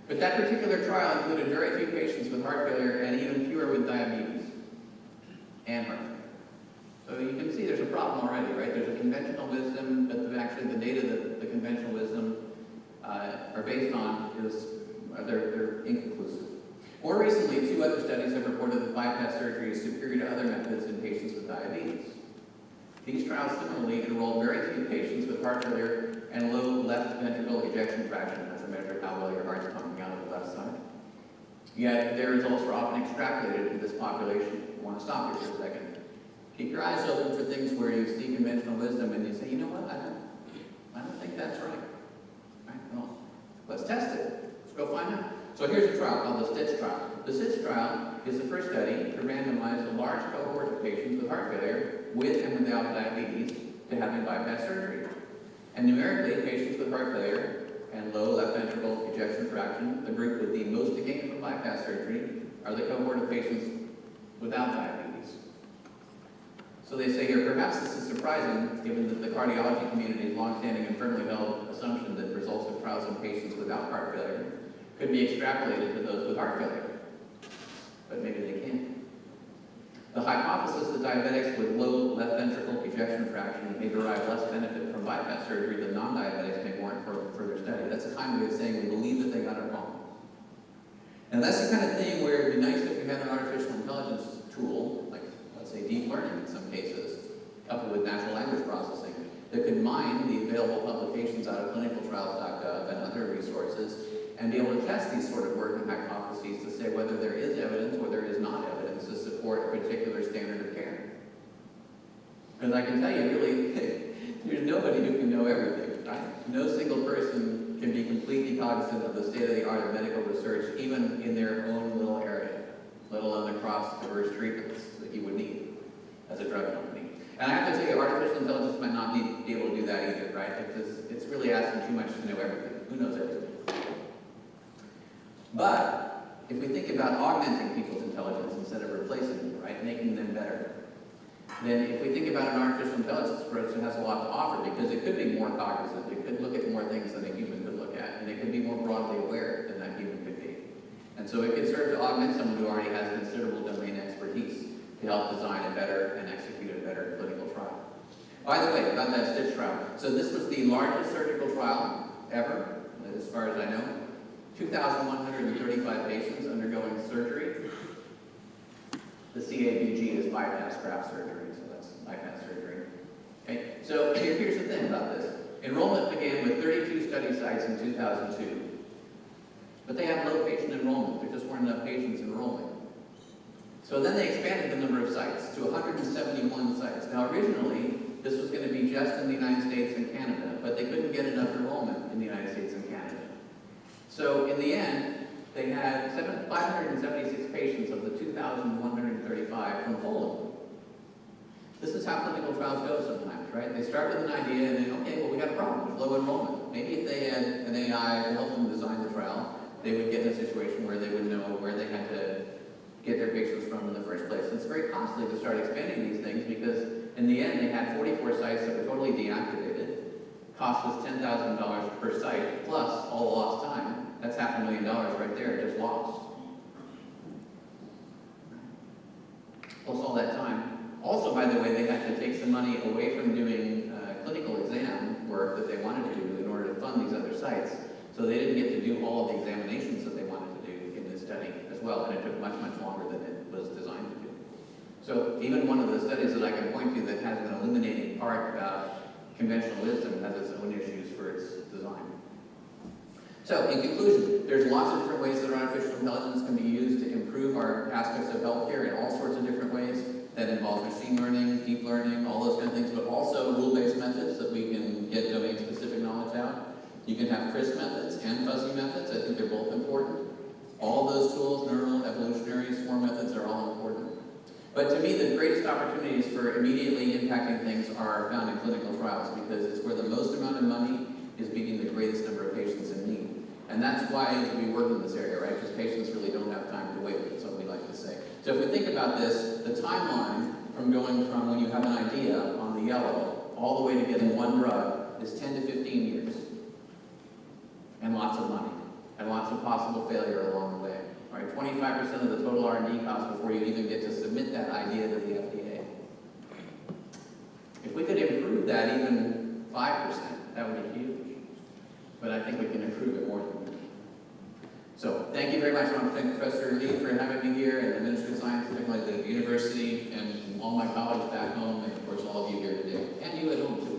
But that particular trial included very few patients with heart failure and even fewer with diabetes and heart failure. So you can see there's a problem already, right? There's a conventional wisdom, but actually the data that the conventional wisdom are based on is they're inconclusive. More recently, 2 other studies have reported that bypass surgery is superior to other methods in patients with diabetes. These trials similarly enrolled very few patients with heart failure and low left ventricle ejection fraction, that's a measure of how well your heart's pumping out of the left side. Yet their results were often extrapolated to this population. I want to stop here for a second. Keep your eyes open for things where you see conventional wisdom and you say, you know what, I don't think that's right. Well, let's test it. Let's go find out. So here's a trial called the STITCH trial. The STITCH trial is the first study to randomize a large cohort of patients with heart failure with and without diabetes to having bypass surgery. And numerically, patients with heart failure and low left ventricle ejection fraction, the group with the most to gain from bypass surgery, are the cohort of patients without diabetes. So they say here, perhaps this is surprising, given that the cardiology community's longstanding and firmly held assumption that results of trials in patients without heart failure could be extrapolated to those with heart failure. But maybe they can't. The hypothesis that diabetics with low left ventricle ejection fraction may derive less benefit from bypass surgery than non-diabetics may warrant further study. That's a kind way of saying we believe that they got it wrong. And that's the kind of thing where it'd be nice if we had an artificial intelligence tool, like let's say deep learning in some cases, coupled with natural language processing, that could mine the available publications out of clinicaltrials.gov and other resources and be able to test these sort of working hypotheses to say whether there is evidence or there is not evidence to support a particular standard of care. Because I can tell you, really, there's nobody who can know everything, right? No single person can be completely cognizant of the state-of-the-art of medical research, even in their own little area, let alone across diverse treatments that you would need as a drug company. And I have to tell you, artificial intelligence might not be able to do that either, right? Because it's really asking too much to know everything. Who knows everything? But if we think about augmenting people's intelligence instead of replacing them, right, making them better, then if we think about an artificial intelligence approach, it has a lot to offer because it could be more cognizant, it could look at more things than a human could look at, and it could be more broadly aware than that human could be. And so it could serve to augment someone who already has considerable domain expertise to help design a better and execute a better clinical trial. By the way, about that STITCH trial, so this was the largest surgical trial ever, as far as I know. 2,135 patients undergoing surgery. The CABG is bypass graft surgery, so that's bypass surgery. Okay, so here's the thing about this. Enrollment began with 32 study sites in 2002. But they had low patient enrollment. There just weren't enough patients enrolling. So then they expanded the number of sites to 171 sites. Now originally, this was going to be just in the United States and Canada, but they couldn't get enough enrollment in the United States and Canada. So in the end, they had 576 patients of the 2,135 from Poland. This is how clinical trials go sometimes, right? They start with an idea and then, okay, well, we got a problem. There's low enrollment. Maybe if they had an AI to help them design the trial, they would get in a situation where they would know where they had to get their patients from in the first place. It's very costly to start expanding these things because in the end, they had 44 sites that were totally deactivated. Cost was $10,000 per site, plus all the lost time. That's $500,000 right there, just lost. Plus all that time. Also, by the way, they had to take some money away from doing clinical exam work that they wanted to do in order to fund these other sites. So they didn't get to do all of the examinations that they wanted to do in this study as well, and it took much, much longer than it was designed to do. So even one of the studies that I can point to that has an illuminating part about conventional wisdom has its own issues for its design. So, in conclusion, there's lots of different ways that artificial intelligence can be used to improve our aspects of healthcare in all sorts of different ways that involve machine learning, deep learning, all those kind of things, but also rule-based methods that we spelled out. You can have CRISP methods and fuzzy methods. I think they're both important. All those tools, neural, evolutionary, swarm methods, are all important. But to me, the greatest opportunities for immediately impacting things are found in clinical trials, because it's where the most amount of money is meeting the greatest number of patients in need. And that's why we work in this area, right? Because patients really don't have time to wait, that's what we like to say. So if we think about this, the timeline from going from when you have an idea on the yellow all the way to getting one drug is 10 to 15 years. And lots of money, and lots of possible failure along the way. All right, 25% of the total R&D costs before you even get to submit that idea to the FDA. If we could improve that even 5%, that would be huge. But I think we can improve it more than that. So thank you very much. I want to thank Professor Lee for having me here, and the Ministry of Science and Technology, the university, and all my colleagues back home, and of course all of you here today, and you at home too.